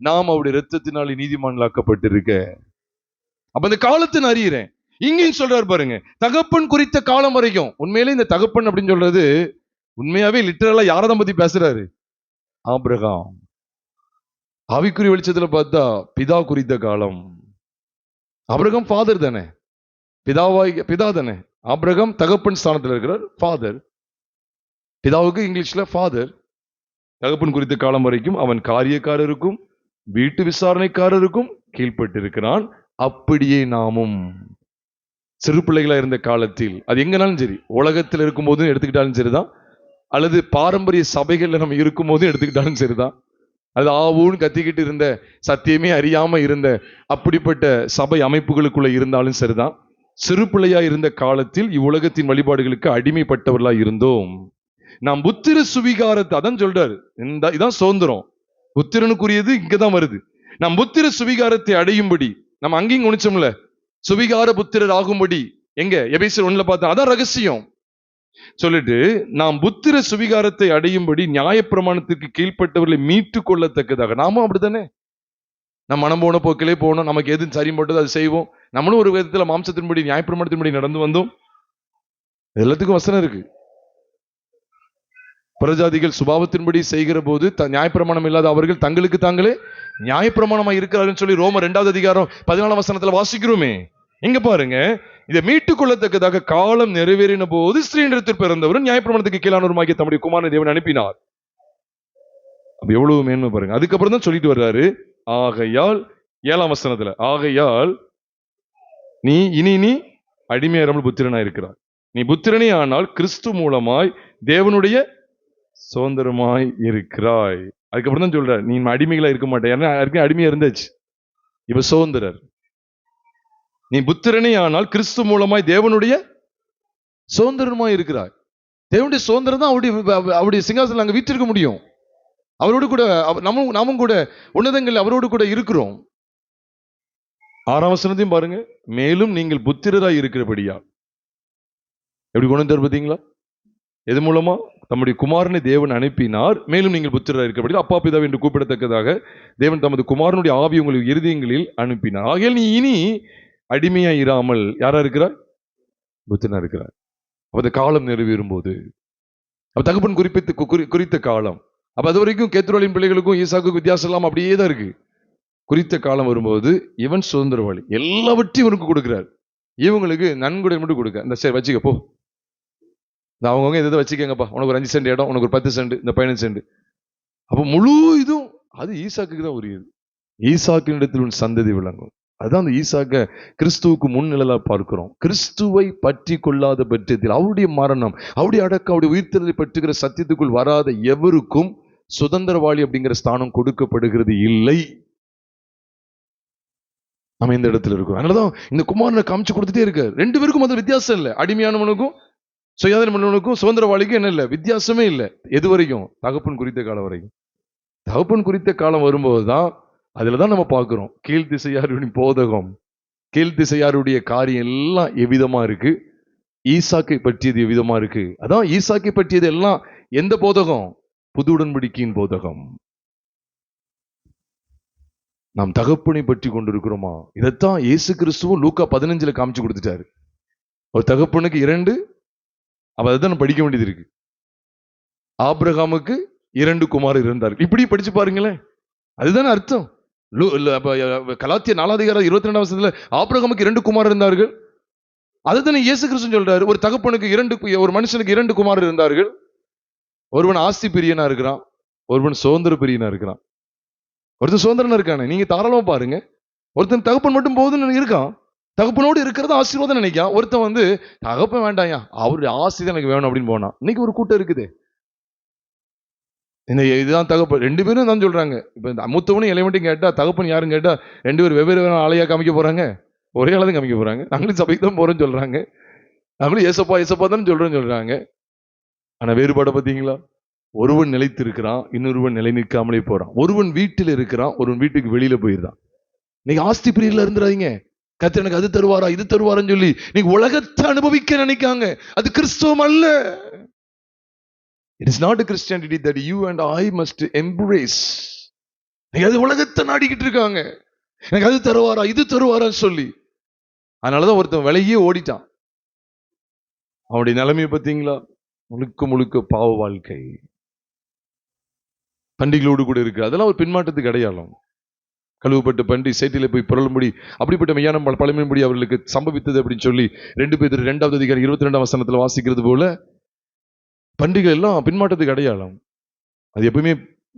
நாம் அவருடைய இரத்தத்தினாலே நீதிமான்களாக்கப்பட்டிருக்க. அப்ப இந்த காலத்தை நான் அறிகிறேன். இங்கேயும் சொல்றாரு பாருங்க, தகப்பன் குறித்த காலம் வரைக்கும். உண்மையிலே இந்த தகப்பன் அப்படின்னு சொல்றது உண்மையாவே லிட்டரலா யாரதான் பத்தி பேசுறாரு? ஆபிரகாம். ஆவிக்குரிய வெளிச்சத்துல பார்த்தா பிதா குறித்த காலம். ஆபிரகாம் ஃபாதர் தானே, பிதா தானே. ஆபிரகாம் தகப்பன் ஸ்தானத்தில் இருக்கிறார், ஃபாதர். பிதாவுக்கு இங்கிலீஷ்ல ஃபாதர். தகப்பன் குறித்த காலம் வரைக்கும் அவன் காரியக்காரருக்கும் வீட்டு விசாரணைக்காரருக்கும் கீழ்பட்டு இருக்கிறான். அப்படியே நாமும் சிறு பிள்ளைகளா இருந்த காலத்தில், அது எங்கனாலும் சரி, உலகத்தில் இருக்கும் போதும் எடுத்துக்கிட்டாலும் சரிதான், அல்லது பாரம்பரிய சபைகள்ல நம்ம இருக்கும் போதும் எடுத்துக்கிட்டாலும் சரிதான், அது ஆவுன்னு கத்திக்கிட்டு இருந்த சத்தியமே அறியாம இருந்த அப்படிப்பட்ட சபை அமைப்புகளுக்குள்ள இருந்தாலும் சரிதான், சிறு பிள்ளையா இருந்த காலத்தில் இவ்வுலகத்தின் வழிபாடுகளுக்கு அடிமைப்பட்டவர்களா இருந்தோம். நாம் புத்திர சுவிகாரத்தை அதான் சொல்றாரு. இதான் சுதந்திரம். புத்திரனுக்குரியது இங்கதான் வருது. நாம் புத்திர சுவிகாரத்தை அடையும்படி நம்ம அங்கேயும் குணிச்சோம்ல, சுவிகார புத்திரர் ஆகும்படி. எங்க? எபேசியர் 1ல பார்த்தா அதான் ரகசியம். சொல்லிட்டு நாம் புத்திர சுவிகாரத்தை அடையும்படி நியாயப்பிரமாணத்திற்கு கீழ்ப்பட்டவர்களை மீட்டு கொள்ளத்தக்கதாக. நாமும் அப்படித்தானே, நம்ம மனம் போன போக்கிலே போனோம், நமக்கு எது சரி போட்டது அது செய்வோம். நம்மளும் ஒரு விதத்துல மாம்சத்தின்படி நியாயப்பிரமாணத்தின்படி நடந்து வந்தோம். எல்லாத்துக்கும் வசனம் இருக்கு. பிரஜாதிகள் சுபாவத்தின்படி செய்கிற போது நியாயப்பிரமாணம் இல்லாத அவர்கள் தங்களுக்கு தாங்களே நியாயப்பிரமாணமா இருக்கிறாருன்னு சொல்லி ரோமர் 2வது அதிகாரம் 14ஆம் வசனத்துல வாசிக்கிறோமே. எங்க பாருங்க, இதை மீட்டுக் கொள்ளத்தக்கதாக காலம் நிறைவேறின போது ஸ்ரீனிடத்தில் பிறந்தவரும் நியாயப்பிரமாணத்துக்கு கீழானவருமாகிய தம்முடைய குமாரனை தேவன் அனுப்பினார். அப்ப எவ்வளவு மேன்மை பாருங்க. அதுக்கப்புறம் தான் சொல்லிட்டு வர்றாரு, ஆகையால் 7ஆம் வசனத்துல, ஆகையால் நீ அடிமையாராமல் புத்திரனா இருக்கிறார். நீ புத்திரனே ஆனால் கிறிஸ்து மூலமாய் தேவனுடைய சுதந்திரமாய் இருக்கிறாய். அதுக்கப்புறம் தான் சொல்ற, நீ அடிமைகளா இருக்க மாட்டேன், அடிமையா இருந்தாச்சு, இப்ப சுதந்திரர். நீ புத்திரனே ஆனால் கிறிஸ்து மூலமாய் தேவனுடைய சுதந்திரமாய் இருக்கிறாய். தேவனுடைய சுதந்திரம் தான் அவருடைய சிங்காசனம் அங்க வீற்றிருக்க முடியும். அவரோடு கூட நாமும் கூட உன்னதங்கள் அவரோடு கூட இருக்கிறோம். 6ஆம் வசனத்தையும் பாருங்க, மேலும் நீங்கள் புத்திரராய் இருக்கிறபடியா. எப்படி கொண்டு வந்து பார்த்தீங்களா? எது மூலமா? தம்முடைய குமாரனை தேவன் அனுப்பினார். மேலும் நீங்கள் புத்திரராய் இருக்கிறபடியா அப்பா பிதாவை என்று கூப்பிடத்தக்கதாக தேவன் தமது குமாரனுடைய ஆவி உங்கள் இருதயங்களில் அனுப்பினார். ஆகையால் நீ இனி அடிமையா இராமல் யாரா இருக்கிறார்? புத்திரனா இருக்கிறார். அப்ப அந்த காலம் நிறைவேறும் போது, அப்ப தகப்பன் குறித்த காலம். அப்ப அது வரைக்கும் கேத்துராளின் பிள்ளைகளுக்கும் ஈசாக்கும் வித்தியாசம் இல்லாம அப்படியே தான் இருக்கு. குறித்த காலம் வரும்போது இவன் சுதந்திரவாளி, எல்லாவற்றையும் இவனுக்கு கொடுக்கிறார். இவங்களுக்கு நன்கொடை மட்டும் கொடுக்க, இந்த சரி வச்சுக்க போ, இந்த அவங்கவுங்க எதை வச்சுக்கங்கப்பா, உனக்கு ஒரு 5 சென்ட் இடம், உனக்கு ஒரு 10 சென்ட், இந்த 15 சென்ட். அப்ப முழு இதுவும் அது ஈசாக்குக்கு தான் உரியது. ஈசாக்கின் இடத்தில் உன் சந்ததி விளங்கும். அதுதான் அந்த ஈசாக்க கிறிஸ்துவுக்கு முன்னிழலா பார்க்கிறோம். கிறிஸ்துவை பற்றி கொள்ளாத பட்சத்தில் அவருடைய மரணம், அவருடைய அடக்கம், அவருடைய உயிர்த்தெழுதலை பற்றுகிற சத்தியத்துக்குள் வராத எவருக்கும் சுதந்திரவாளி அப்படிங்கிற ஸ்தானம் கொடுக்கப்படுகிறது இல்லை. நம்ம இந்த இடத்துல இருக்கோம். அதனாலதான் இந்த குமாரனை காமிச்சு கொடுத்துட்டே இருக்காரு. 2 பேருக்கும் அது வித்தியாசம் இல்லை. அடிமையானவனுக்கும் சுயாதீனமானவனுக்கும் சுதந்திரவாளிக்கும் என்ன இல்லை, வித்தியாசமே இல்லை. எது வரைக்கும்? தகப்பன் குறித்த காலம் வரைக்கும். தகப்பன் குறித்த காலம் வரும்போதுதான் அதுலதான் நம்ம பார்க்கிறோம் கீழ் திசையாருடைய போதகம், கீழ் திசையாருடைய காரியம் எல்லாம் எவ்விதமா இருக்கு, ஈசாக்கை பற்றியது எவ்விதமா இருக்கு. அதான் ஈசாக்கை பற்றியது எல்லாம் எந்த போதகம்? புது உடன்படிக்கையின் போதகம். நாம் தகப்பனை பற்றி கொண்டிருக்கிறோமா? இதைத்தான் இயேசு கிறிஸ்துவும் லூக்கா 15 காமிச்சு கொடுத்துட்டாரு. ஒரு தகப்பனுக்கு 2, அப்ப அதான் படிக்க வேண்டியது இருக்கு. ஆபிரகாமுக்கு 2 குமாரர் இருந்தார்கள். இப்படி படிச்சு பாருங்களேன், அதுதானே அர்த்தம். கலாத்திய 4:22 ஆபிரகாமுக்கு 2 குமாரர் இருந்தார்கள். அதுதானே இயேசு கிறிஸ்து சொல்றாரு. ஒரு தகப்பனுக்கு ஒரு மனுஷனுக்கு 2 குமாரர் இருந்தார்கள். ஒருவன் ஆஸ்தி பிரியனா இருக்கிறான், ஒருவன் சுதந்திர பிரியனா இருக்கிறான். ஒருத்தன் சுதந்திரனா இருக்கானே, நீங்க தாராளமா பாருங்க. ஒருத்தன் தகப்பன் மட்டும் போதுன்னு இருக்கான், தகப்பனோடு இருக்கிறது ஆசீர்வாதம் நினைக்கான். ஒருத்தன் தகப்பன் வேண்டாயா, அவருடைய ஆசை தான் எனக்கு வேணும் அப்படின்னு போனான். இன்னைக்கு ஒரு கூட்டம் இருக்குது, இந்த இதுதான் தகப்பன். 2 பேரும் தான் சொல்றாங்க. இப்ப இந்த மூத்தவனும் இளையவன்ட்டையும் கேட்டா தகப்பன் யாருன்னு கேட்டா 2 பேரும் வெவ்வேறு ஆளையா காமிக்க போறாங்க, ஒரே ஆளை தான் காமிக்க போறாங்க. நாங்களும் சபைக்கு தான் போறோம்னு சொல்றாங்க, நாங்களும் ஏசப்பா தான் சொல்றாங்க. ஆனா வேறுபாடு பார்த்தீங்களா? ஒருவன் நிலைத்து இருக்கிறான், இன்னொருவன் நிலை நிற்காமலே போறான். ஒருவன் வீட்டில் இருக்கிறான், ஒருவன் வீட்டுக்கு வெளியில போயிருந்தான். நீங்க ஆஸ்தி பிரியர்ல இருந்துறாதீங்க. கர்த்தர் எனக்கு அது தருவாரா இது தருவாரான்னு சொல்லி நீங்க உலகத்தை அனுபவிக்க நினைக்காங்க. அது கிறிஸ்துவம் அல்ல. It is not a Christianity that you and I must embrace. நீங்க அது உலகத்தை நாடிக்கிட்டு இருக்காங்க, எனக்கு அது தருவாரா இது தருவாரான்னு சொல்லி. அதனாலதான் ஒருத்தன் விலையே ஓடிட்டான். அவனுடைய நிலைமையை பார்த்தீங்களா? முழுக்க முழுக்க பாவ வாழ்க்கை. பண்டிகளோடு கூட இருக்கு. அதெல்லாம் ஒரு பின்மாற்றத்துக்கு அடையாளம். கழுவப்பட்ட பண்டி சேற்றில போய் புரளும்படி அப்படிப்பட்ட மெய்யான பழமையின்படி அவர்களுக்கு சம்பவித்தது அப்படின்னு சொல்லி 2 பேதுரு 2:22 வாசிக்கிறது போல பண்டிகை எல்லாம் பின்மாற்றத்துக்கு அடையாளம். அது எப்பவுமே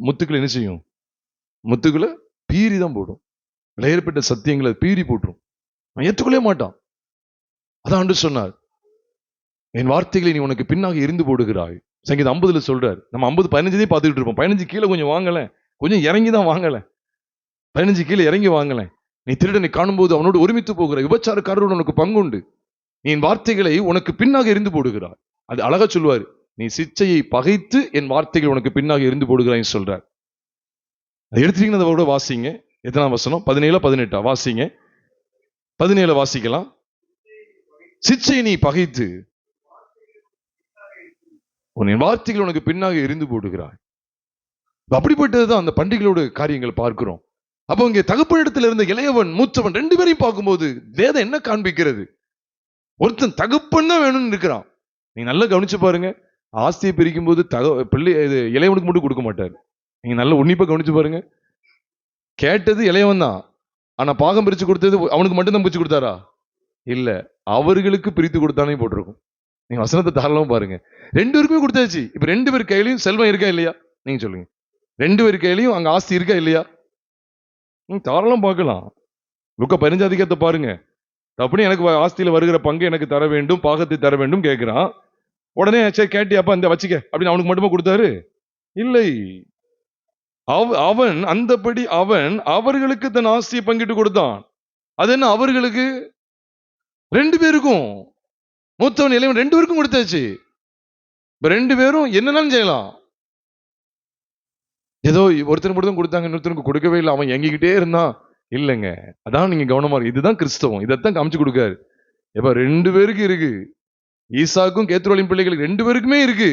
முத்துக்களை என்ன செய்யும்? முத்துக்களை பீறி தான் போடும். விளையாடப்பட்ட சத்தியங்களை பீறி போட்டுரும், ஏற்றுக்கொள்ளவே மாட்டான். அதான் ஆண்டு சொன்னார், என் வார்த்தைகளை நீ உனக்கு பின்னாக எரிந்து போடுகிறாய். சங்கீதம் 50 சொல்றாரு. நம்ம 50-15 பார்த்துக்கிட்டு இருப்போம். 15 கீழே கொஞ்சம் வாங்கல, கொஞ்சம் இறங்கி தான் வாங்கல, 15 கீழே இறங்கி வாங்கல. நீ திருடனை காணும்போது அவனோடு ஒருமித்து போகிற, விபச்சாரக்காரரோடு உனக்கு பங்குண்டு. நீ என் வார்த்தைகளை உனக்கு பின்னாக எரிந்து போடுகிறாய். அது அழகா சொல்லுவாரு, நீ சிச்சையை பகைத்து என் வார்த்தைகள் உனக்கு பின்னாக எரிந்து போடுகிறாய் சொல்றார். அதை எடுத்துட்டீங்கன்னா அதை வாசிங்க. எத்தனாம் வசனம்? 17-18 வாசிங்க. 17 வாசிக்கலாம். சிச்சையை நீ பகைத்து உன் வார்த்தைகள் உனக்கு பின்னாக எரிந்து போடுகிறாய். அப்படிப்பட்டதுதான் அந்த பண்டிகைகளோட காரியங்கள் பார்க்கிறோம். அப்போ இங்கே தகப்பனிடத்தில் இருந்த இளையவன் மூத்தவன் 2 பேரையும் பார்க்கும்போது வேதம் என்ன காண்பிக்கிறது? ஒருத்தன் தகப்பன் தான் வேணும்னு இருக்கிறான். நீங்க நல்லா கவனிச்சு பாருங்க. ஆஸ்தியை பிரிக்கும் போது பிள்ளை இளையவனுக்கு மட்டும் கொடுக்க மாட்டாரு. நீங்க நல்ல உன்னிப்பா கவனிச்சு பாருங்க. கேட்டது இளையவன் தான், ஆனா பாகம் பிரிச்சு கொடுத்தது அவனுக்கு மட்டும்தான் பிரிச்சு கொடுத்தாரா? இல்ல, அவர்களுக்கு பிரித்து கொடுத்தானே போட்டிருக்கும். நீங்க வசனத்தை தாராளமா பாருங்க. 2 பேருக்குமே கொடுத்தாச்சு. இப்ப 2 பேர் கையிலையும் செல்வம் இருக்கா இல்லையா? நீங்க சொல்லுங்க. 2 பேர் கையிலையும் அங்க ஆஸ்தி இருக்கா இல்லையா? நீங்க தாராளம் பார்க்கலாம். லூக்கா 15 பாருங்க. அப்படி எனக்கு ஆஸ்தியில வருகிற பங்கு எனக்கு தர வேண்டும், பாகத்தை தர வேண்டும் கேட்கிறான். உடனே சரி கேட்டியாப்பா இந்த வச்சுக்க அப்படின்னு அவனுக்கு மட்டுமா கொடுத்தாரு? இல்லை. அவன் அந்தபடி அவன் அவர்களுக்கு தன் ஆஸ்தியை பங்கிட்டு கொடுத்தான். அது என்ன அவர்களுக்கு? 2 பேருக்கும், மூத்தவன் இளையவன் 2 பேருக்கும் கொடுத்தாச்சு. 2 பேரும் என்னன்னாலும் செய்யலாம். ஏதோ ஒருத்தர் மட்டும் கொடுத்தாங்க, இன்னொருத்தருக்கு கொடுக்கவே இல்லை, அவன் எங்கிக்கிட்டே இருந்தான். இல்லைங்க, அதான் நீங்க கவனமா இருக்கு. இதுதான் கிறிஸ்தவம். இதைத்தான் காமிச்சு கொடுக்காரு. எப்ப 2 பேருக்கு இருக்கு, ஈசாக்கும் கேத்ரோலின் பிள்ளைகளுக்கு 2 பேருக்குமே இருக்கு.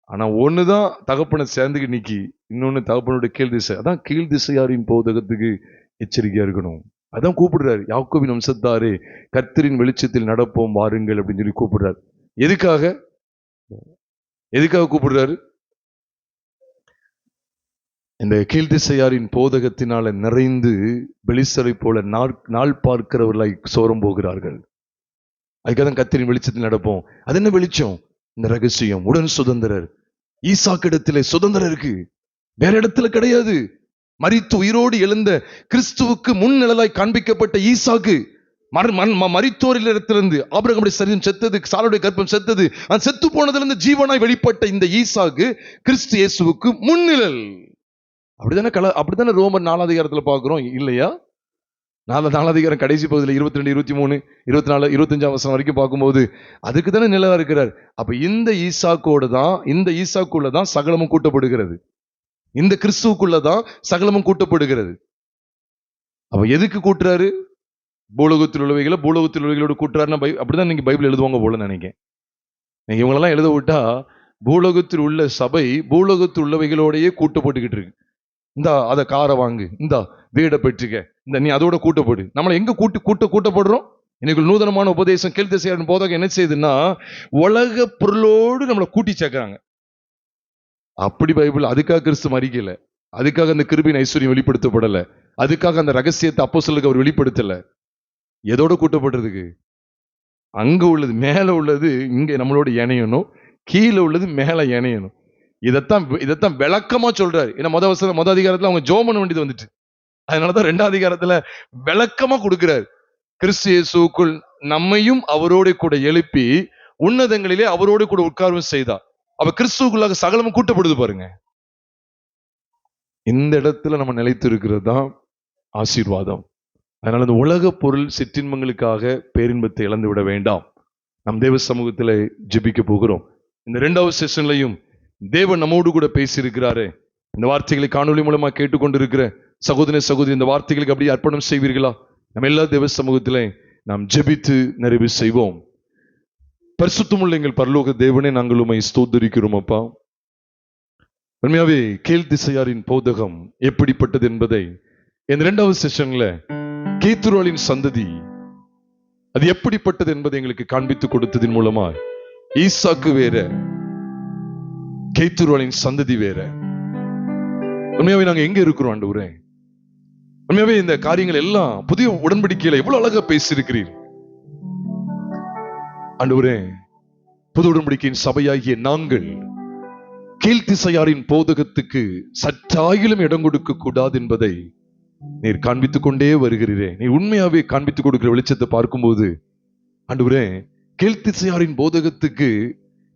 ஆனா ஒண்ணுதான் தகப்பனை சேர்ந்துக்கு நிக்கி, இன்னொன்னு தகப்பனுடைய கீழ் திசை. அதான் கீழ் திசையாரின் போதகத்துக்கு எச்சரிக்கையா இருக்கணும். அதான் கூப்பிடுறாரு, யாக்கோபின் வம்சத்தாரே கர்த்தரின் வெளிச்சத்தில் நடப்போம் வாருங்கள் அப்படின்னு சொல்லி கூப்பிடுறாரு. எதுக்காக கூப்பிடுறாரு? இந்த கீழ்திசையாரின் போதகத்தினால நிறைந்து பெலிஸ்தரை போல நாள் பார்க்கிறவர்களாய் சோரம் போகிறார்கள். அதுக்காக தான் கர்த்தரின் வெளிச்சத்தில் நடப்போம். அது என்ன வெளிச்சம்? இந்த ரகசியம். உடன் சுதந்திரர். ஈசாக்கிடத்திலே சுதந்திரம் இருக்கு, வேற இடத்துல கிடையாது. மரித்து உயிரோடு எழுந்த கிறிஸ்துவுக்கு முன் நிழலாய் காண்பிக்கப்பட்ட ஈசாக்கு மரித்தோரில் இடத்திலிருந்து ஆபிரகாமுடைய சரீரம் செத்தது, சாராளுடைய கர்ப்பம் செத்தது, அந்த செத்து போனதிலிருந்து ஜீவனாய் வெளிப்பட்ட இந்த ஈசாக்கு கிறிஸ்து இயேசுவுக்கு முன்னிழல். அப்படித்தானே ரோமர் 4 அதிகாரத்துல பாக்குறோம் இல்லையா? 4 அதிகாரம் கடைசி பகுதியில் 22, 23, 24, 25 வசனம் வரைக்கும் பார்க்கும்போது அதுக்கு தானே நிழலா இருக்கிறார். அப்ப இந்த ஈசாக்குள்ளதான் சகலமும் கூட்டப்படுகிறது, இந்த கிறிஸ்துவுக்குள்ளதான் சகலமும் கூட்டப்படுகிறது. அப்ப எதுக்கு கூட்டுறாரு? பூலோகத்தில் உள்ளவைகளோடு கூட்டுறாருன்னா அப்படிதான் நீங்க பைபிள் எழுதுவாங்க போல நினைக்கிறேன். நீங்க இவங்களெல்லாம் எழுத விட்டா பூலோகத்தில் உள்ள சபை பூலோகத்தில் உள்ளவைகளோடையே கூட்டப்பட்டுக்கிட்டு இருக்கு. இந்தா அதை காரை வாங்கு, இந்தா வீடை பெற்றுக்க, இந்த நீ அதோட கூட்டப்படு. நம்மளை எங்க கூட்டப்படுறோம்? இன்னைக்கு நூதனமான உபதேசம் கேள்வி போதாக என்ன செய்யுதுன்னா உலக பொருளோடு நம்மளை கூட்டி சேர்க்கிறாங்க. அப்படி பைபிள் அதுக்காக கிறிஸ்து மரிக்கல, அதுக்காக அந்த கிருபையின் ஐஸ்வர்யம் வெளிப்படுத்தப்படல, அதுக்காக அந்த ரகசியத்தை அப்போஸ்தலருக்கு அவர் வெளிப்படுத்தல. எதோட கூட்டப்படுறதுக்கு? அங்க உள்ளது மேல உள்ளது இங்க நம்மளோட இணையணும், கீழே உள்ளது மேல இணையணும். இதைத்தான் விளக்கமா சொல்றாரு. ஏன்னா மொத அதிகாரத்துல அவங்க ஜெபம் பண்ண வேண்டியது வந்துட்டு, அதனாலதான் 2ஆம் அதிகாரத்துல விளக்கமா கொடுக்கிறார். கிறிஸ்து இயேசுவுக்குள் நம்மையும் அவரோட கூட எழுப்பி உன்னதங்களிலே அவரோடு கூட உட்கார்வும் செய்தார். அப்ப கிறிஸ்துவுக்குள்ளாக சகலமும் கூட்டப்படுது பாருங்க. இந்த இடத்துல நம்ம நிலைத்து இருக்கிறது தான் ஆசீர்வாதம். அதனால இந்த உலக பொருள் சிற்றின்பங்களுக்காக பேரின்பத்தை இழந்து விட வேண்டாம். நம் தேவ சமூகத்துல ஜெபிக்க போகிறோம். இந்த 2வது செஷன்லையும் தேவன் நம்மோடு கூட பேசி இருக்கிறாரு. இந்த வார்த்தைகளை காணொலி மூலமா கேட்டுக்கொண்டிருக்கிற சகோதரி இந்த வார்த்தைகளுக்கு அப்படியே அர்ப்பணம் செய்வீர்களா? நம்ம எல்லா தேவ சமூகத்திலே நாம் ஜெபித்து நிறைவு செய்வோம். பரிசுத்தமுள்ள எங்கள் பரலோக தேவனே, நாங்கள் உம்மை ஸ்தோத்திரிக்கிறோம் அப்பா. உண்மையாவே கீழ் திசையாரின் போதகம் எப்படிப்பட்டது என்பதை இந்த 2வது செஷன்ல கேத்துருவாளின் சந்ததி அது எப்படிப்பட்டது என்பதை எங்களுக்கு காண்பித்து கொடுத்ததின் மூலமா ஈசாக்கு வேற, கேத்துருவாளின் சந்ததி வேற. உண்மையாவே நாங்க எங்க இருக்கிறோம் ஆண்டவரே? உண்மையாவே இந்த காரியங்கள் எல்லாம் புதிய உடன்படிக்கையில எவ்வளவு அழகா பேசியிருக்கிறீர் ஆண்டவரே. புது உடன்படிக்கையின் சபையாகிய நாங்கள் கீழ்த்திசையாரின் போதகத்துக்கு சற்றாயிலும் இடம் கொடுக்க கூடாது என்பதை நீர் காண்பித்துக் கொண்டே வருகிறீரே. நீ உண்மையாவே காண்பித்துக் கொடுக்கிற வெளிச்சத்தை பார்க்கும்போது ஆண்டவரே, கீழ்த்திசையாரின் போதகத்துக்கு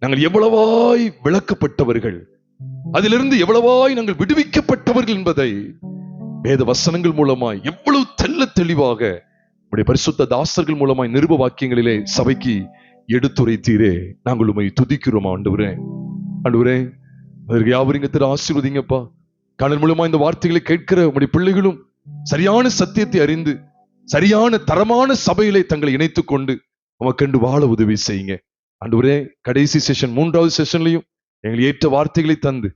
நாங்கள் எவ்வளவாய் விளக்கப்பட்டவர்கள், அதிலிருந்து எவ்வளவாய் நாங்கள் விடுவிக்கப்பட்டவர்கள் என்பதை வேத வசனங்கள் மூலமாய் எவ்வளவு தெள்ள தெளிவாக உடைய பரிசுத்த தாசர்கள் மூலமாய் நிருப வாக்கியங்களிலே சபைக்கு எடுத்துரைத்தீரே. நாங்கள் உம்மை துதிக்கிறோம் ஆண்டவரே. ஆண்டவரே, அதற்கு யாவரிங்கத்தில் ஆசீர்வதிங்கப்பா. கடல் மூலமா இந்த வார்த்தைகளை கேட்கிற உடைய பிள்ளைகளும் சரியான சத்தியத்தை அறிந்து சரியான தரமான சபையிலே தங்களை இணைத்துக் கொண்டு உமக்கண்டு வாழ உதவி செய்யுங்க ஆண்டவரே. கடைசி செஷன் 3வது செஷன்லையும் எங்களை ஏற்ற வார்த்தைகளை தந்து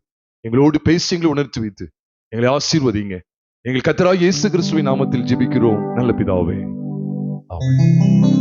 எங்களோடு பேசி எங்களை உணர்த்தி வைத்து எங்களை ஆசீர்வதிங்க. எங்கள் கர்த்தராகிய இயேசு கிறிஸ்துவின் நாமத்தில் ஜெபிக்கிறோம் நல்ல பிதாவே, ஆமென்.